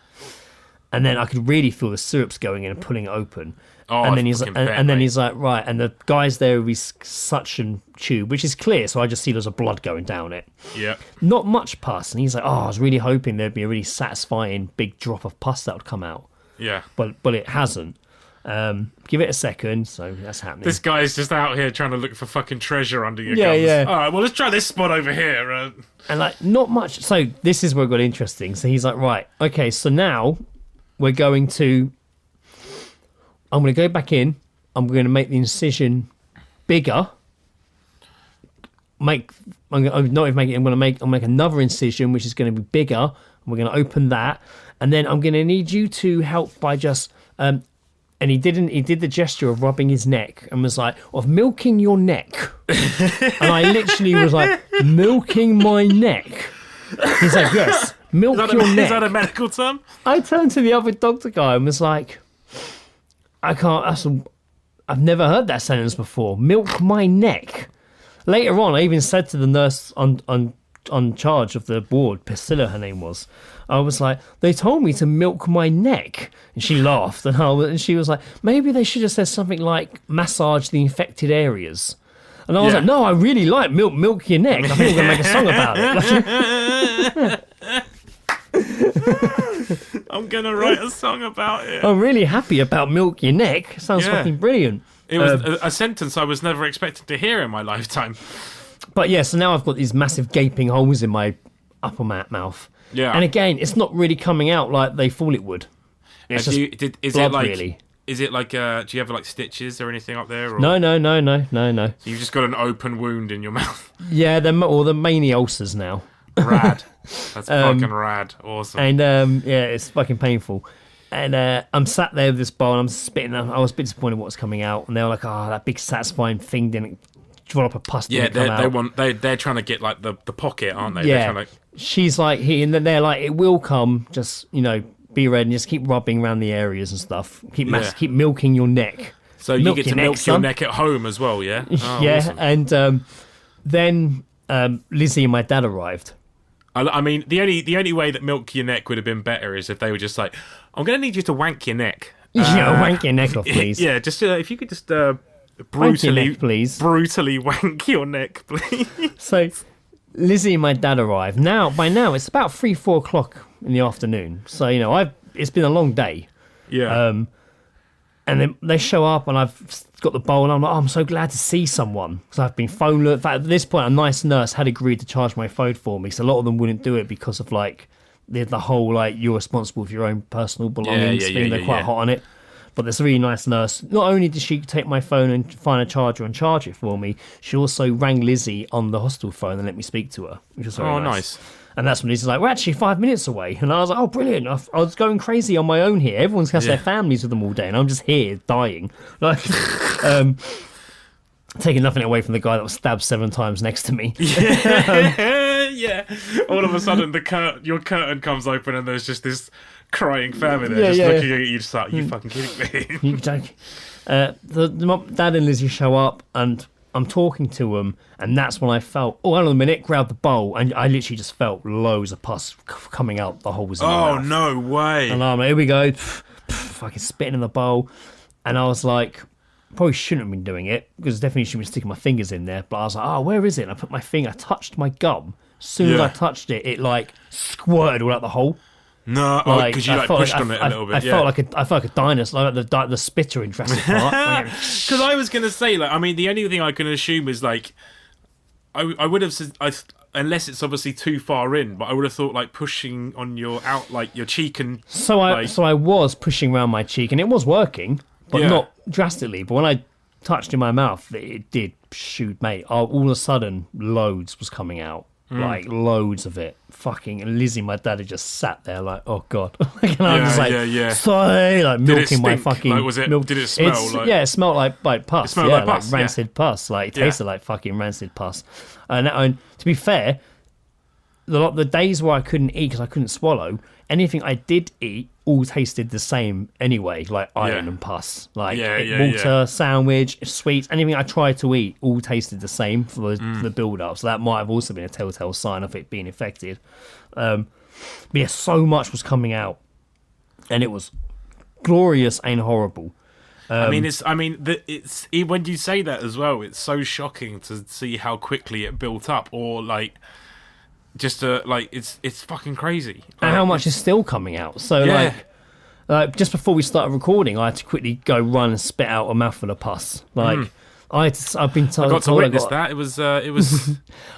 And then I could really feel the syrups going in and pulling it open. Oh, and then he's like, right, and the guy's there with his suction tube, which is clear, so I just see there's a blood going down it. Yeah. Not much pus. And he's like, I was really hoping there'd be a really satisfying big drop of pus that would come out. Yeah. But it hasn't. Give it a second, so that's happening. This guy's just out here trying to look for fucking treasure under your gums. Yeah. All right, well, let's try this spot over here. And like, not much. So this is where it got interesting. So he's like, right, okay, so now I'm going to go back in. I'm going to make the incision bigger. I'm going to make another incision, which is going to be bigger. And we're going to open that, and then I'm going to need you to help by just. And he did the gesture of rubbing his neck and was like, of milking your neck. And I literally was like, milking my neck. He's like, yes, milk your neck. Is that a medical term? I turned to the other doctor guy and was like, I've never heard that sentence before. Milk my neck. Later on, I even said to the nurse on charge of the ward, Priscilla her name was, I was like, they told me to milk my neck. And she laughed, and she was like, maybe they should have said something like massage the infected areas. And I was like, no, I really like milk your neck. I think we're going to make a song about it. I'm going to write a song about it. I'm really happy about milk your neck. Sounds fucking brilliant. It was a sentence I was never expected to hear in my lifetime. But yeah, so now I've got these massive gaping holes in my upper mouth. Yeah. And again, it's not really coming out like they thought it would. It's just blood, really. Is it like, do you have like stitches or anything up there? Or? No. So you've just got an open wound in your mouth? Yeah, they're mainly ulcers now. Rad. That's fucking rad. Awesome. And it's fucking painful. And I'm sat there with this bowl and I'm spitting. I was a bit disappointed what's coming out. And they were like, that big satisfying thing didn't drop a pus. Yeah, they're trying to get like the pocket, aren't they? Yeah. They're trying to... She's like, and they're like, it will come. Just be ready and just keep rubbing around the areas and stuff. Keep milking your neck. So you Milk get your to neck, milk your son. neck at home as well, yeah? Oh, yeah, awesome. and then Lizzie and my dad arrived. I mean, the only way that milk your neck would have been better is if they were just like, I'm going to need you to wank your neck. Wank your neck off, please. Yeah, just if you could just Wank your brutally, neck, please. brutally wank your neck, please. So Lizzie and my dad arrived. By now it's about 3-4 o'clock in the afternoon. So it's been a long day. Yeah. And then they show up, and I've got the bowl, and I'm like, I'm so glad to see someone. Because I've been phone. In fact, at this point, a nice nurse had agreed to charge my phone for me, because a lot of them wouldn't do it because of like the whole like you're responsible for your own personal belongings thing. They're quite hot on it. But this really nice nurse, not only did she take my phone and find a charger and charge it for me, she also rang Lizzie on the hospital phone and let me speak to her, which was very nice. And that's when Lizzie's like, we're actually 5 minutes away. And I was like, oh, brilliant. I was going crazy on my own here. Everyone's got their families with them all day, and I'm just here dying. Like, taking nothing away from the guy that was stabbed 7 times next to me. Yeah. All of a sudden, your curtain comes open, and there's just this crying family there, looking at you, just like, you fucking kidding me? You joking? The dad and Lizzie show up, and I'm talking to them, and that's when I felt, hold on a minute, grabbed the bowl, and I literally just felt loads of pus coming out the holes in my mouth. Oh, no way. And I'm like, here we go, fucking spitting in the bowl. And I was like, probably shouldn't have been doing it, because definitely shouldn't be sticking my fingers in there. But I was like, oh, where is it? And I put my finger, I touched my gum. As soon as I touched it, it like squirted all out the hole. No, because you pushed on it a little bit. I felt like a dinosaur, like the spitter in Jurassic Park. Because I was going to say, like, I mean, the only thing I can assume is like, I would have said, unless it's obviously too far in, but I would have thought like pushing on your cheek and. So I was pushing around my cheek, and it was working, but not drastically. But when I touched in my mouth, it did shoot, mate. All of a sudden, loads was coming out. Like loads of it. Fucking, and Lizzie, my dad, had just sat there like, oh god. And I'm just like, sorry, like milking my fucking. Like, milk. Did it smell? It smelled like pus. It smelled like pus, rancid pus. Like it tasted like fucking rancid pus. And to be fair, the days where I couldn't eat because I couldn't swallow, anything I did eat all tasted the same anyway, like iron and pus. Like water, sandwich, sweets, anything I tried to eat all tasted the same for the build-up. So that might have also been a telltale sign of it being infected. But yeah, so much was coming out, and it was glorious and horrible. When you say that as well, it's so shocking to see how quickly it built up, or like. It's fucking crazy. And how much is still coming out? So like just before we started recording, I had to quickly go run and spit out a mouthful of pus. Like I've been told. I got to witness that. It was.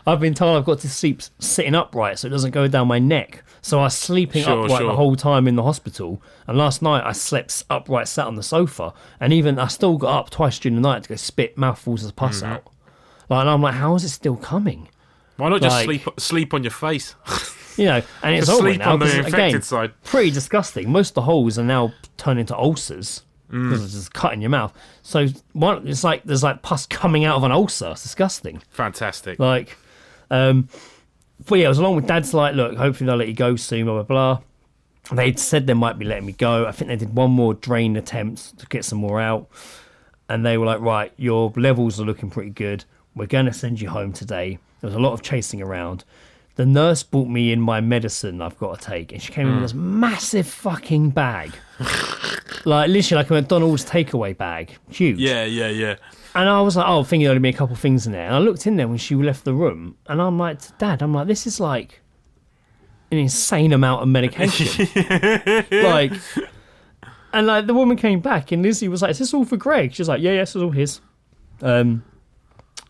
I've been told I've got to sleep sitting upright so it doesn't go down my neck. So I was sleeping upright the whole time in the hospital. And last night I slept upright, sat on the sofa, and even I still got up twice during the night to go spit mouthfuls of pus out. Like, and I'm like, how is it still coming? Why not just sleep on your face? And it's over now on the because, infected again, side. pretty disgusting. Most of the holes are now turned into ulcers because it's just cut in your mouth. So it's like there's like pus coming out of an ulcer. It's disgusting. Fantastic. Like, but yeah, I was along with Dad's like, look, hopefully they'll let you go soon, blah, blah, blah. They'd said they might be letting me go. I think they did one more drain attempt to get some more out. And they were like, right, your levels are looking pretty good. We're going to send you home today. There was a lot of chasing around. The nurse brought me in my medicine I've got to take, and she came in with this massive fucking bag. Like, literally like a McDonald's takeaway bag. Huge. Yeah. And I was like, oh, thinking there'd be a couple of things in there. And I looked in there when she left the room, and I'm like, to Dad, this is like an insane amount of medication. Like, and like the woman came back, and Lizzie was like, is this all for Greg? She's like, yeah, this is all his.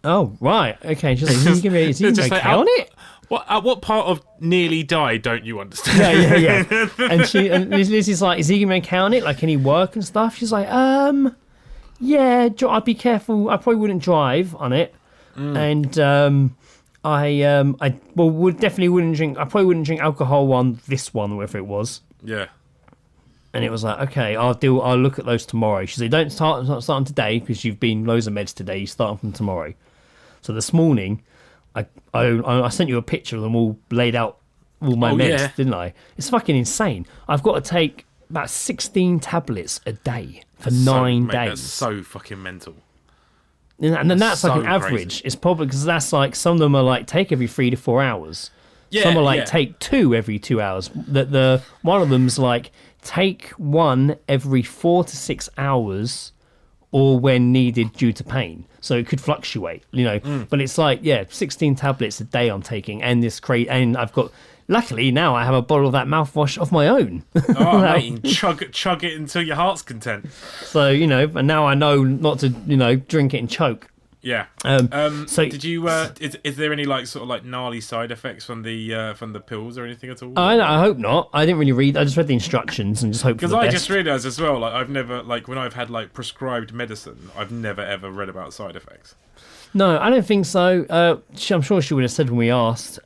Oh, right. Okay. She's like, is he okay on it? What part of nearly died don't you understand? Yeah. And Lizzie's like, is he going to okay on it? Like, can he work and stuff? She's like, yeah, I'd be careful. I probably wouldn't drive on it. And I definitely wouldn't drink. I probably wouldn't drink alcohol on this one, whatever it was. Yeah. And it was like, okay, I'll look at those tomorrow. She said, don't start them today because you've been loads of meds today. You start them from tomorrow. So this morning, I sent you a picture of them all laid out, all my meds, didn't I? It's fucking insane. I've got to take about 16 tablets a day. for 9 Mate, days. that's so fucking mental. And then that's like so an average. crazy. It's probably because that's like some of them are like take every 3 to 4 hours. Yeah, Some are like yeah. take 2 every 2 hours. The one of them's like take 1 every 4 to 6 hours, or when needed due to pain. So it could fluctuate, But it's like 16 tablets a day I'm taking, and and I've got. Luckily now I have a bottle of that mouthwash of my own. Oh, mate, you can chug it until your heart's content. So and now I know not to drink it and choke. Yeah. So did you? Is there any like sort of like gnarly side effects from the pills or anything at all? I hope not. I didn't really read. I just read the instructions and just hope for the Because I best. just realised as well, like I've never like when I've had like prescribed medicine, I've never ever read about side effects. No, I don't think so. I'm sure she would have said when we asked.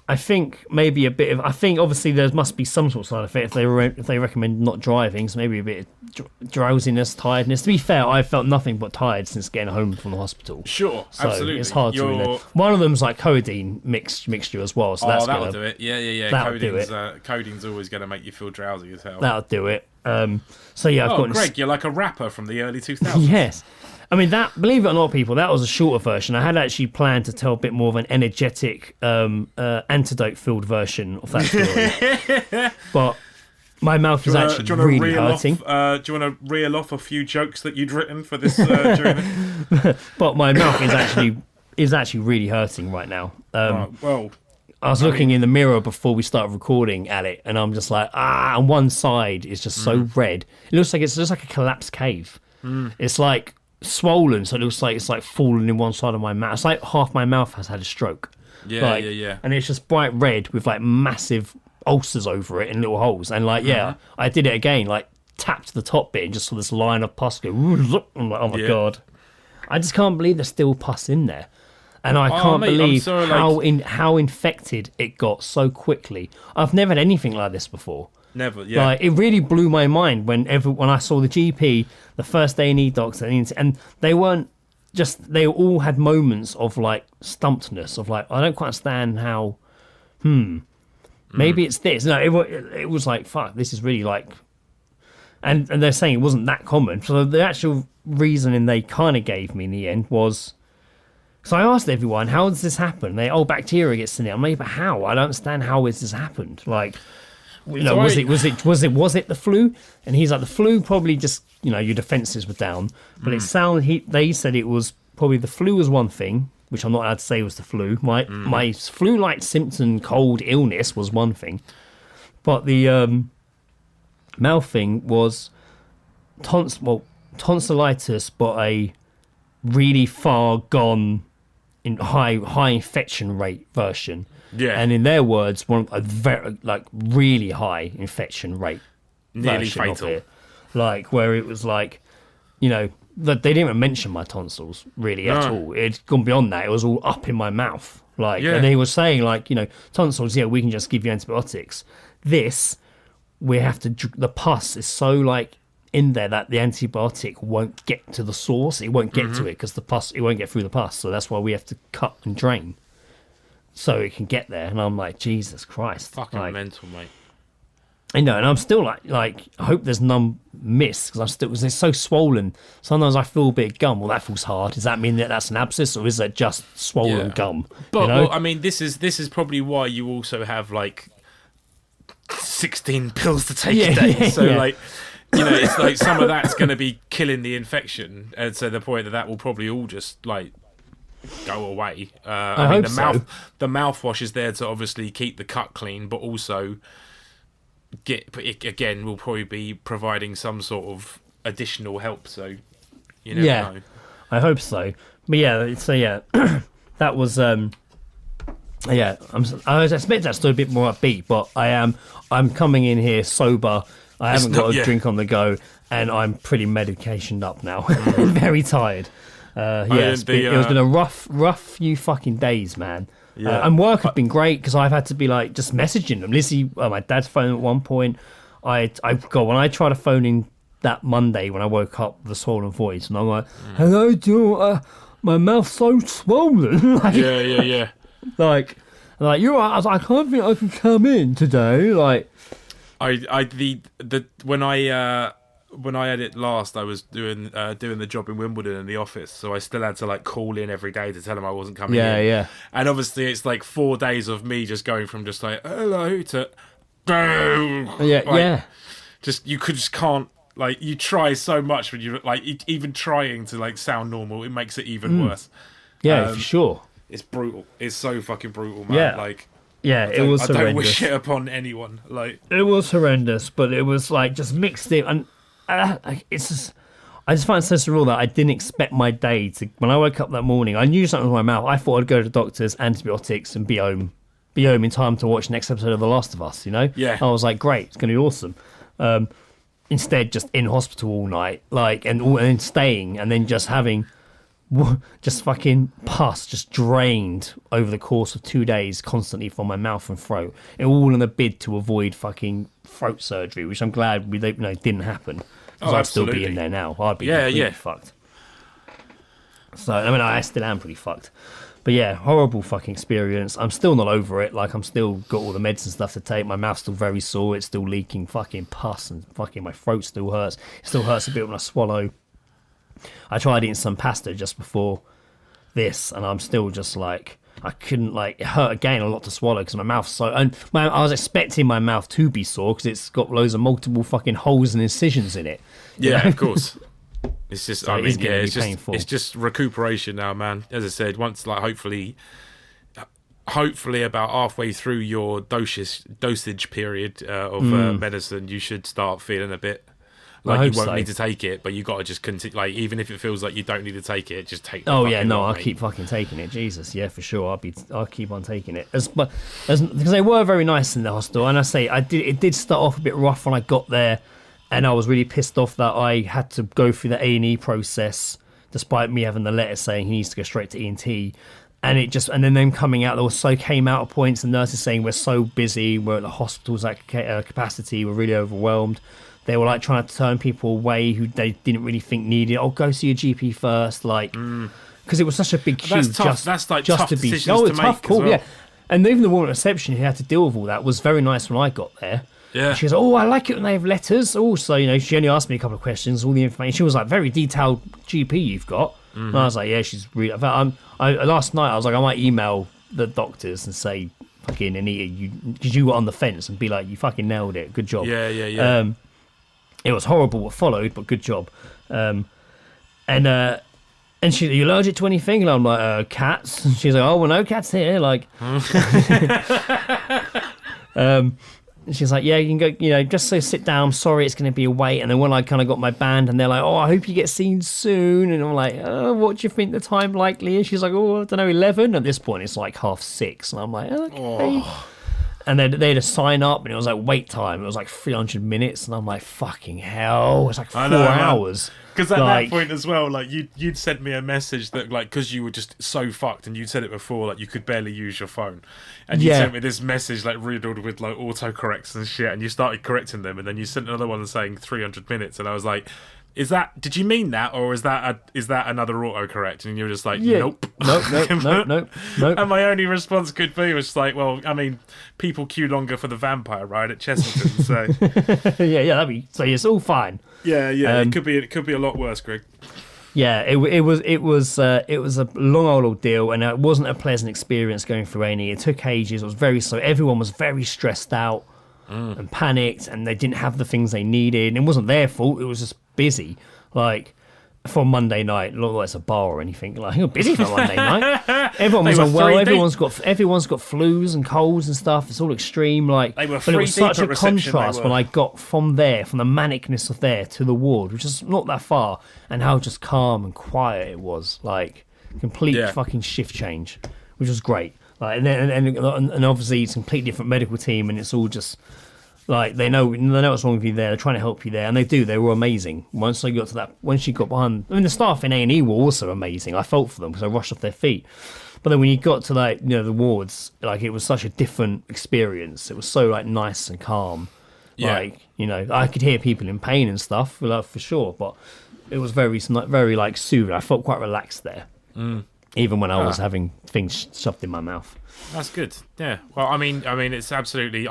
I think maybe a bit of. I think obviously there must be some sort of side effect if they recommend not driving. So maybe a bit of drowsiness, tiredness. To be fair, I felt nothing but tired since getting home from the hospital. Sure, So absolutely. it's hard to really. One of them's like codeine mixture as well. So that's that'll do it. Yeah. That'll do Coding's always going to make you feel drowsy as hell. That'll do it. So yeah, I've got. Greg, you're like a rapper from the early 2000s. Yes. I mean, believe it or not, people, that was a shorter version. I had actually planned to tell a bit more of an energetic, antidote-filled version of that story. But my mouth is actually really hurting. Do you want to reel off a few jokes that you'd written for this during it? But my mouth is actually really hurting right now. Well, I was looking in the mirror before we started recording at it, and I'm just like, and one side is just so red. It looks like it's just like a collapsed cave. It's like swollen, so it looks like it's like fallen in one side of my mouth. It's like half my mouth has had a stroke. Yeah. And it's just bright red with like massive ulcers over it and little holes. And like, I did it again, like tapped the top bit and just saw this line of pus go. I'm like, oh my god! I just can't believe there's still pus in there, and I can't believe how infected it got so quickly. I've never had anything like this before. Never, yeah. Like, it really blew my mind when I saw the GP, the first A&E docs, and they weren't just, they all had moments of like stumpedness, of like, I don't quite understand how, maybe it's this. No, it was like, fuck, this is really like, and they're saying it wasn't that common. So the actual reasoning they kind of gave me in the end was, so I asked everyone, how does this happen? Bacteria gets in it. I'm like, but how? I don't understand how has this happened. Like, was it the flu? And he's like, the flu probably just, your defenses were down. But it sounded, they said it was probably the flu was one thing, which I'm not allowed to say was the flu. My flu-like symptom, cold illness was one thing. But the mouth thing was tonsillitis, but a really far gone in high infection rate version. Yeah. And in their words, a very really high infection rate, nearly version fatal. of it. Like where it was like, that they didn't even mention my tonsils really at all. It's gone beyond that. It was all up in my mouth. And they were saying like, tonsils. Yeah, we can just give you antibiotics. This, we have to. The pus is so like in there that the antibiotic won't get to the source. It won't get to it because the pus. It won't get through the pus. So that's why we have to cut and drain, so it can get there. And I'm like, Jesus Christ. Fucking mental, mate. And I'm still like I hope there's none missed because it's so swollen. Sometimes I feel a bit of gum. Well, that feels hard. Does that mean that that's an abscess or is that just swollen gum? But well, I mean, this is probably why you also have like 16 pills to take a day. Like, it's like some of that's going to be killing the infection, and so the point that will probably all just like go away. I mean, the mouthwash is there to obviously keep the cut clean, but also will probably be providing some sort of additional help. So you never know. I hope so. But that was I was expecting that story a bit more upbeat, but I'm coming in here sober. I haven't got a drink on the go, and I'm pretty medicationed up now. Very tired. It was been a rough few fucking days, man. Yeah. And work had been great because I've had to be like just messaging them. Lizzie, my dad's phone at one point. When I tried to phone in that Monday when I woke up with a swollen voice, and I'm like, "Hello, Joe. My mouth's so swollen." Yeah. Like you're right. I was like, I can't think I can come in today. Like, when I had it last, I was doing the job in Wimbledon in the office, so I still had to like call in every day to tell them I wasn't coming in. Yeah. And obviously, it's like 4 days of me just going from just like hello to go. Yeah. Just just can't. Like, you try so much when you like even trying to like sound normal, it makes it even worse. Yeah, for sure. It's brutal. It's so fucking brutal, man. Yeah. Like, Yeah, it was horrendous. I don't wish it upon anyone. Like, it was horrendous, but it was like just mixed in, and it's just. I just find it so surreal that I didn't expect my day to. When I woke up that morning, I knew something was in my mouth. I thought I'd go to the doctor's, antibiotics, and be home in time to watch the next episode of The Last of Us. You know? Yeah. I was like, great, it's gonna be awesome. Instead, just in hospital all night, like, and then staying, and then just having just fucking pus just drained over the course of 2 days constantly from my mouth and throat, and all in a bid to avoid fucking throat surgery, which I'm glad didn't happen, because I'd still be in there now. I'd be completely fucked. So I mean, I still am pretty fucked. But yeah, horrible fucking experience. I'm still not over it. Like, I'm still got all the meds and stuff to take. My mouth's still very sore. It's still leaking fucking pus, and fucking my throat still hurts. It still hurts a bit when I swallow. I tried eating some pasta just before this, and I'm still just like, I couldn't, like, it hurt again a lot to swallow because my mouth's so, and I was expecting my mouth to be sore because it's got loads of multiple fucking holes and incisions in it. Yeah, of course. It's just, So it's just recuperation now, man. As I said, once, like, hopefully about halfway through your dosage period of medicine, you should start feeling a bit like you won't need to take it, but you got to just continue. Like, even if it feels like you don't need to take it, just take. I'll keep fucking taking it. Jesus, yeah, for sure. I'll keep on taking it. Because they were very nice in the hospital, and I say it did start off a bit rough when I got there. And I was really pissed off that I had to go through the A&E process, despite me having the letter saying he needs to go straight to E&T. And then them coming out, came out at points, and nurses saying we're so busy, we're at the hospital's at capacity, we're really overwhelmed. They were like trying to turn people away who they didn't really think needed. Oh, go see your GP first, like, because it was such a big queue. That's tough. That's like tough to be. decisions to tough make call, as well. yeah. And even the woman at reception who had to deal with all that was very nice when I got there. Yeah. She was like, I like it when they have letters. Also, she only asked me a couple of questions, all the information. She was like, very detailed GP you've got. Mm-hmm. And I was like, yeah, she's really. Last night, I was like, I might email the doctors and say, fucking Anita, because you were on the fence, and be like, you fucking nailed it. Good job. Yeah. It was horrible what followed, but good job. And she's, are you allergic to anything? And I'm like, cats. And she's like, oh, well, no cats here. Like, she's like, yeah, you can go, just so sit down. Sorry, it's going to be a wait. And then when I kind of got my band, and they're like, oh, I hope you get seen soon. And I'm like, what do you think the time likely is? She's like, oh, I don't know, 11. At this point, it's like 6:30. And I'm like, okay. Oh. And they had a sign up, and it was like wait time. It was like 300 minutes. And I'm like, fucking hell. It's like 4 hours. Because at that point as well, like, you'd sent me a message that, like, because you were just so fucked, and you'd said it before, like, you could barely use your phone. And you sent me this message, like, riddled with, like, autocorrects and shit, and you started correcting them, and then you sent another one saying 300 minutes, and I was like, did you mean that, or is that another autocorrect? And you were just like, nope. Nope. And my only response could be was like, well, I mean, people queue longer for the vampire ride at Chessington, so that'd be, so it's all fine. Yeah. It could be a lot worse, Greg. Yeah, it was a long old ordeal, and it wasn't a pleasant experience going through A&E. It took ages. It was very slow. Everyone was very stressed out and panicked, and they didn't have the things they needed. And it wasn't their fault. It was just busy. Like, for Monday night, not like it's a bar or anything. Like, you're busy for Monday night. Everyone was unwell. Everyone's got flus and colds and stuff. It's all extreme. Like, but it was such a contrast when I got from the manicness of there to the ward, which is not that far, and how just calm and quiet it was. Like, complete fucking shift change, which was great. Like, and obviously it's a completely different medical team, and it's all just. Like, they know what's wrong with you there. They're trying to help you there, and they do. They were amazing. Once she got behind, I mean, the staff in A&E were also amazing. I felt for them because I rushed off their feet. But then when you got to, like, the wards, like, it was such a different experience. It was so, like, nice and calm. Yeah. Like, I could hear people in pain and stuff, like, for sure. But it was very, very, like, soothing. I felt quite relaxed there, even when I was having things shoved in my mouth. That's good. Yeah. Well, I mean, it's absolutely.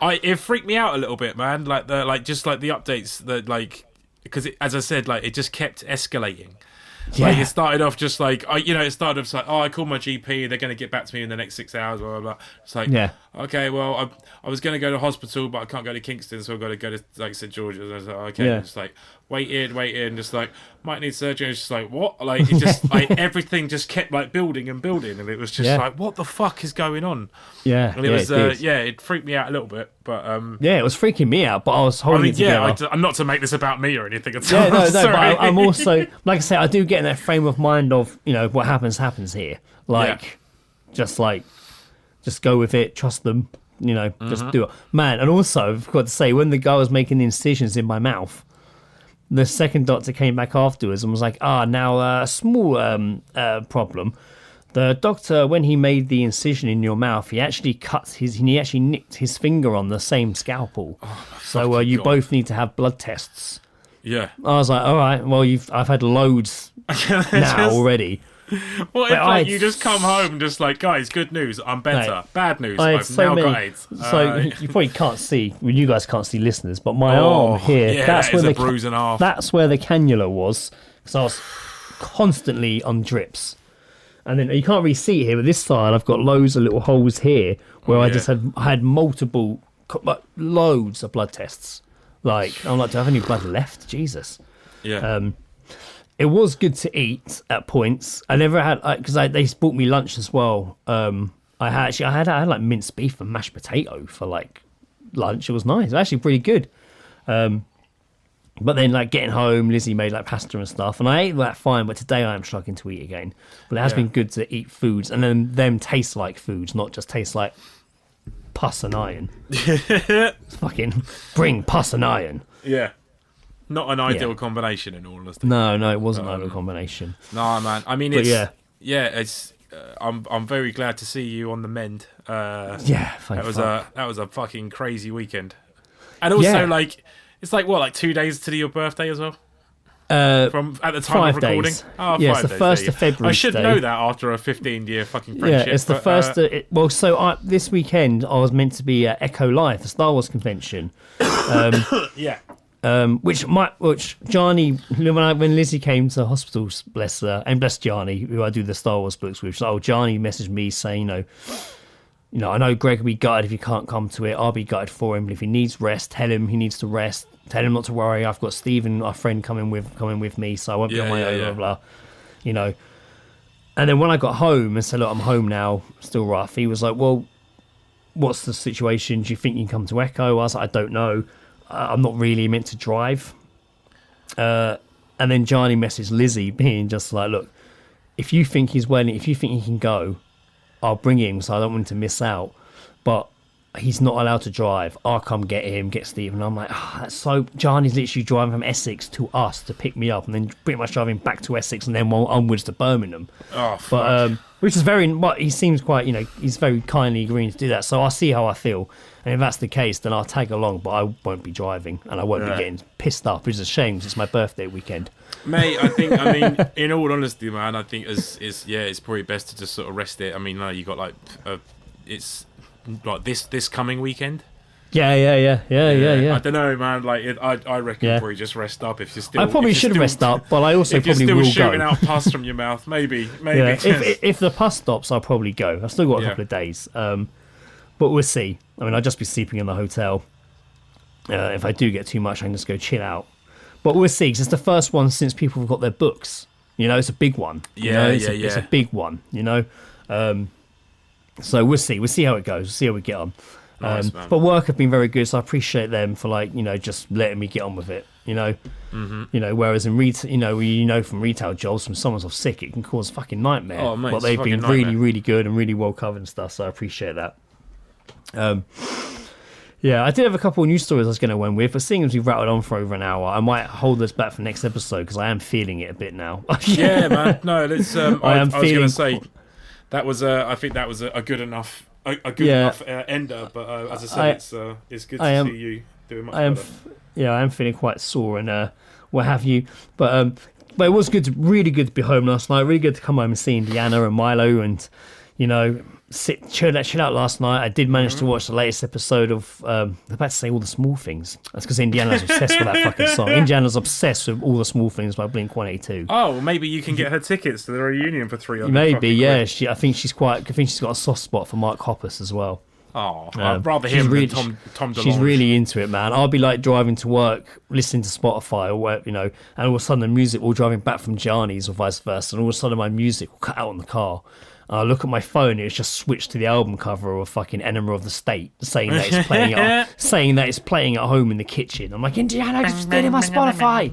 It freaked me out a little bit, man. Like the updates that because as I said, like it just kept escalating. Yeah. Like it started off just like it started off like, I called my GP, they're going to get back to me in the next 6 hours, blah blah blah. It's like, okay, well I was going to go to hospital, but I can't go to Kingston, so I've got to go to like St George's. And I was like, okay, and just like waited, just like might need surgery. It's just like what? Like it just like everything just kept like building, and it was just like, what the fuck is going on? Yeah, and it was it freaked me out a little bit, but it was freaking me out. But I was holding it together. I'm not to make this about me or anything at all. Yeah, no, but I'm also, like I say, I do get in that frame of mind of what happens here. Like, just go with it, trust them. Just do it, man. And also, I've got to say, when the guy was making the incisions in my mouth, the second doctor came back afterwards and was like, now a small problem. The doctor, when he made the incision in your mouth, he actually nicked his finger on the same scalpel. So you both need to have blood tests. Yeah. I was like, all right, well, I've had loads now already. What if you just come home just like, guys, good news, I'm better. Mate, bad news, I've now got AIDS. So you probably can't see, you guys can't see listeners, but my arm here, that's where the bruise and a half. That's where the cannula was, because I was constantly on drips. And then you can't really see it here, but this side I've got loads of little holes here where I had multiple, loads of blood tests. Like, I'm like, do I have any blood left? Jesus. Yeah. It was good to eat at points. I never had, because they bought me lunch as well. I had like minced beef and mashed potato for like lunch. It was nice. It was actually pretty good. But then, like, getting home, Lizzie made like pasta and stuff, and I ate that fine. But today I am struggling to eat again. But it has been good to eat foods, and then them taste like foods, not just taste like pus and iron. Fucking bring pus and iron. Yeah, not an ideal combination in all honesty. No, it wasn't an ideal combination. No, man. I mean, it's I'm very glad to see you on the mend. That was a fucking crazy weekend, and also like. It's like, what, like 2 days to your birthday as well? From at the time of recording? Days. Oh, yeah, 5 it's the 1st of February. I should know that after a 15-year fucking friendship. Yeah, it's the first... this weekend I was meant to be at Echo Live, the Star Wars convention. Which Johnny, when Lizzie came to hospital, bless her, and bless Johnny, who I do the Star Wars books with, Johnny messaged me saying, I know Greg will be gutted if he can't come to it. I'll be gutted for him. But if he needs rest, tell him he needs to rest. Tell him not to worry. I've got Stephen, our friend, coming with me, so I won't be on my own. Blah, blah. And then when I got home and said, "Look, I'm home now, still rough," he was like, "Well, what's the situation? Do you think you can come to Echo?" I was like, "I don't know. I'm not really meant to drive." And then Johnny messaged Lizzie, being just like, "Look, if you think he's willing, if you think he can go, I'll bring him, so I don't want him to miss out. But he's not allowed to drive. I'll come get him, get Stephen." I'm like, that's so... Johnny's literally driving from Essex to us to pick me up, and then pretty much driving back to Essex and then onwards to Birmingham. Oh, fuck. But, which is very... But he seems quite, he's very kindly agreeing to do that. So I'll see how I feel. And if that's the case, then I'll tag along, but I won't be driving, and I won't be getting pissed off, which is a shame, because it's my birthday weekend. Mate, in all honesty, man, I think it's probably best to just sort of rest it. I mean, no, you got like it's like this coming weekend. Yeah. I don't know, man. Like, I reckon probably just rest up if you're still. I probably should rest up, but I also probably will go. If you're still shooting out pus from your mouth, maybe. Yeah. If the pus stops, I'll probably go. I've still got a couple of days, but we'll see. I mean, I'll just be sleeping in the hotel. If I do get too much, I can just go chill out. But we'll see, because it's the first one since people have got their books. It's a big one. It's a big one, So we'll see. We'll see how it goes. We'll see how we get on. Nice, but work have been very good, so I appreciate them for just letting me get on with it. Whereas in retail, from retail jobs, when someone's off sick, it can cause a fucking nightmare. Oh, mate, but they've been really, really good and really well covered and stuff. So I appreciate that. I did have a couple of news stories I was going to win with, but seeing as we've rattled on for over an hour, I might hold this back for next episode because I am feeling it a bit now. Yeah, man. No, it's. I was going to say that was. I think that was a good enough. A good enough ender, but as I said, it's good to see you doing much better. I am feeling quite sore and what have you, but it was really good to be home last night. Really good to come home and see Indiana and Milo and chill out last night. I did manage to watch the latest episode of I'm about to say All the Small Things. That's because Indiana's obsessed with that fucking song. Indiana's obsessed with All the Small Things by Blink-182. Oh, well, maybe you can get her tickets to the reunion for $300. Maybe, yeah. I think she's got a soft spot for Mark Hoppus as well. Oh, I'd rather him than Tom DeLonge. She's really into it, man. I'll be like driving to work, listening to Spotify or whatever, and all of a sudden the music will driving back from Gianni's or vice versa, and all of a sudden my music will cut out in the car. And I look at my phone, and it's just switched to the album cover of fucking Enema of the State, saying that it's playing at home in the kitchen. I'm like, Indiana, just stealing my Spotify.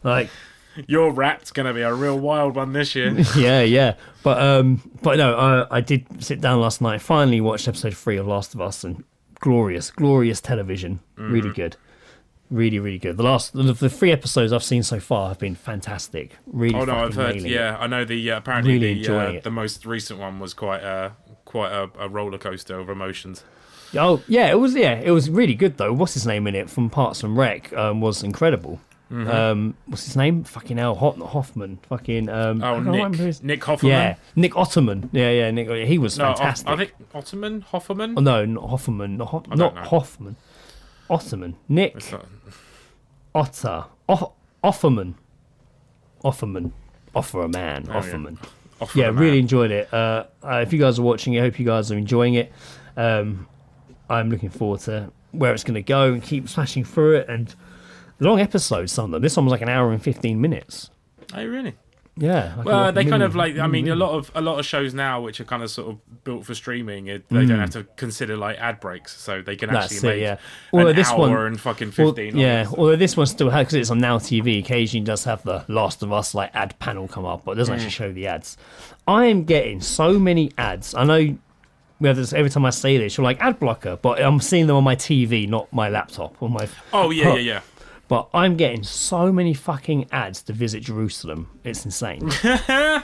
Like, your rap's gonna be a real wild one this year. Yeah. But no, I did sit down last night, finally watched episode 3 of Last of Us, and glorious television. Really good. Really, really good. The 3 episodes I've seen so far have been fantastic. Really. Oh no, I've heard. Yeah, I know the apparently really the most recent one was quite a roller coaster of emotions. Oh yeah, it was. Yeah, it was really good though. What's his name in it from Parks and Rec was incredible. What's his name? Fucking hell, Hoffman. Fucking Nick Hoffman. Yeah, Nick Ottoman. Yeah, Nick. He was fantastic. I think Hoffman. Oh no, not Hoffman. Not Hoffman. Ottoman. Nick Otter. Offerman. Offer a man. Offerman. Yeah, really enjoyed it. If you guys are watching it, I hope you guys are enjoying it. I'm looking forward to where it's going to go and keep smashing through it. And long episodes, some of them. This one was like an hour and 15 minutes. Oh, really? Yeah. Well, they kind of like. I mean, a lot of shows now, which are kind of sort of built for streaming, they don't have to consider like ad breaks, so they can actually make an hour and fucking 15. Although this one still has, because it's on Now TV, occasionally does have the Last of Us like ad panel come up, but it doesn't actually show the ads. I am getting so many ads. I know. We have this, every time I say this, you're like ad blocker, but I'm seeing them on my TV, not my laptop or my. Oh yeah. But I'm getting so many fucking ads to visit Jerusalem. It's insane.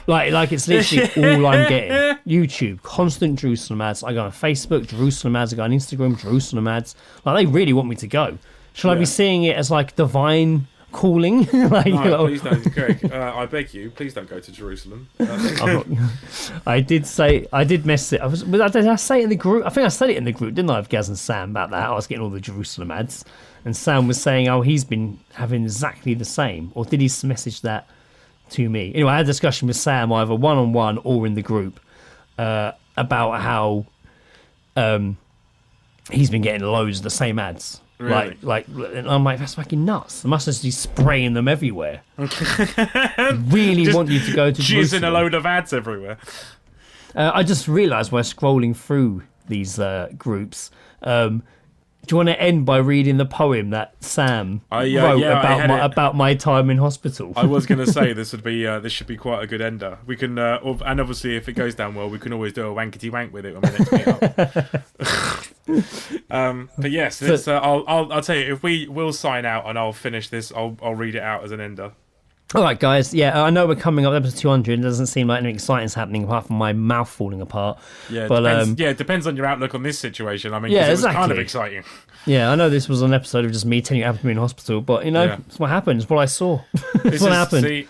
like it's literally all I'm getting. YouTube, constant Jerusalem ads. I go on Facebook, Jerusalem ads. I go on Instagram, Jerusalem ads. Like, they really want me to go. Shall I be seeing it as like divine calling? Please don't, Greg. I beg you, please don't go to Jerusalem. I did mess it. Did I say it in the group? I think I said it in the group, didn't I, of Gaz and Sam about that? I was getting all the Jerusalem ads. And Sam was saying, he's been having exactly the same. Or did he message that to me? Anyway, I had a discussion with Sam, either one-on-one or in the group, about how he's been getting loads of the same ads. Really? And I'm like, that's fucking nuts. They must just be spraying them everywhere. Really want you to go to Jerusalem. Jizzing a load of ads everywhere. I just realised while scrolling through these groups... do you want to end by reading the poem that Sam wrote about my time in hospital? I was going to say this should be quite a good ender. We can, and obviously if it goes down well, we can always do a wankety wank with it when we next meet up. But yes, I'll tell you, if we will sign out and I'll finish this, I'll read it out as an ender. All right, guys. Yeah, I know we're coming up to episode 200. It doesn't seem like anything exciting's happening apart from my mouth falling apart. Yeah, it depends on your outlook on this situation. I mean, it was kind of exciting. Yeah, I know this was an episode of just me telling you what happened to me in hospital, but it's what happened. It's what I saw. It's what happened.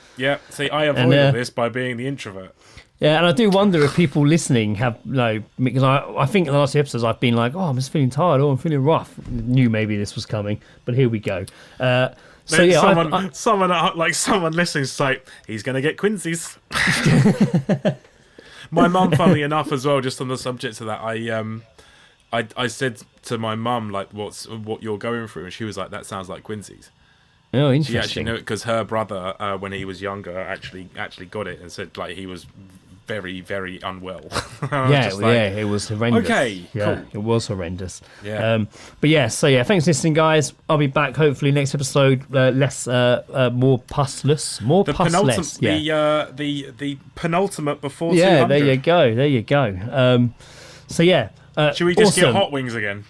See, I avoided this by being the introvert. Yeah, and I do wonder if people listening have, because I think in the last few episodes I've been like, I'm just feeling tired, I'm feeling rough. Knew maybe this was coming, but here we go. So yeah, someone listening's like, he's going to get Quincy's. My mum, funnily enough, as well, just on the subject of that, I said to my mum like, what you're going through, and she was like, that sounds like Quincy's. Oh, interesting. She actually knew it because her brother, when he was younger, actually got it and said like he was very, very unwell. It was horrendous. Okay, yeah, cool. It was horrendous. Yeah. Thanks for listening, guys. I'll be back hopefully next episode, more pussless, more pussless. The penultimate before 200. Yeah, there you go. Should we just get hot wings again?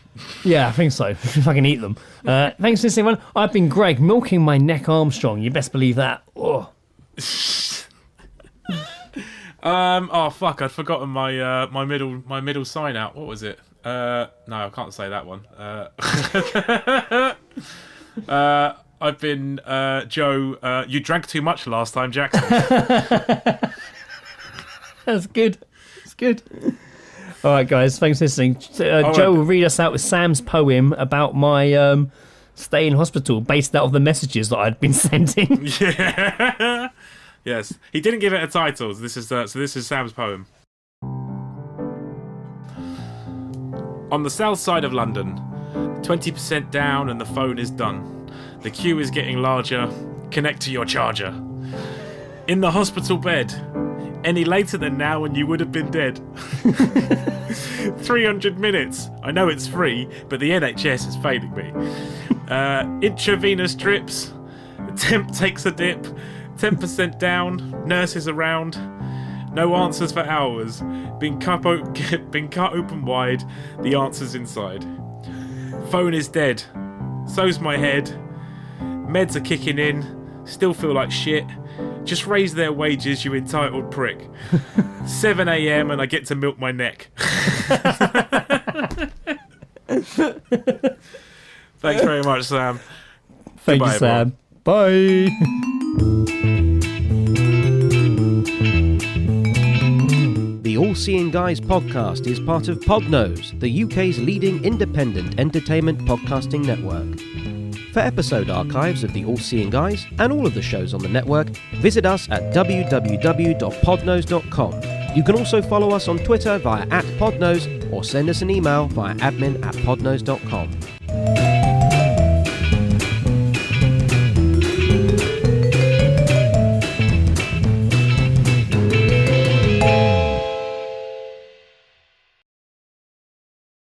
Yeah, I think so. If I can eat them. Thanks for listening, man. I've been Greg, milking my neck Armstrong. You best believe that. Oh. Fuck! I'd forgotten my middle sign out. What was it? No, I can't say that one. I've been Joe. You drank too much last time, Jackson. That's good. Good. All right, guys. Thanks for listening. Joe will read us out with Sam's poem about my stay in hospital, based out of the messages that I'd been sending. Yeah. Yes. He didn't give it a title. This is Sam's poem. On the south side of London, 20% down and the phone is done. The queue is getting larger. Connect to your charger. In the hospital bed. Any later than now and you would have been dead. 300 minutes. I know it's free, but the NHS is failing me. Intravenous drips. Temp takes a dip. 10% down. Nurses around. No answers for hours. Been cut open wide. The answer's inside. Phone is dead. So's my head. Meds are kicking in. Still feel like shit. Just raise their wages, you entitled prick. 7 a.m. and I get to milk my neck. Thanks very much, Sam. Thank you, Sam. Bye. The All Seeing Guys podcast is part of Podnose, the UK's leading independent entertainment podcasting network. For episode archives of the All Seeing Guys and all of the shows on the network, visit us at www.podnose.com. You can also follow us on Twitter via @podnose or send us an email via admin@podnose.com.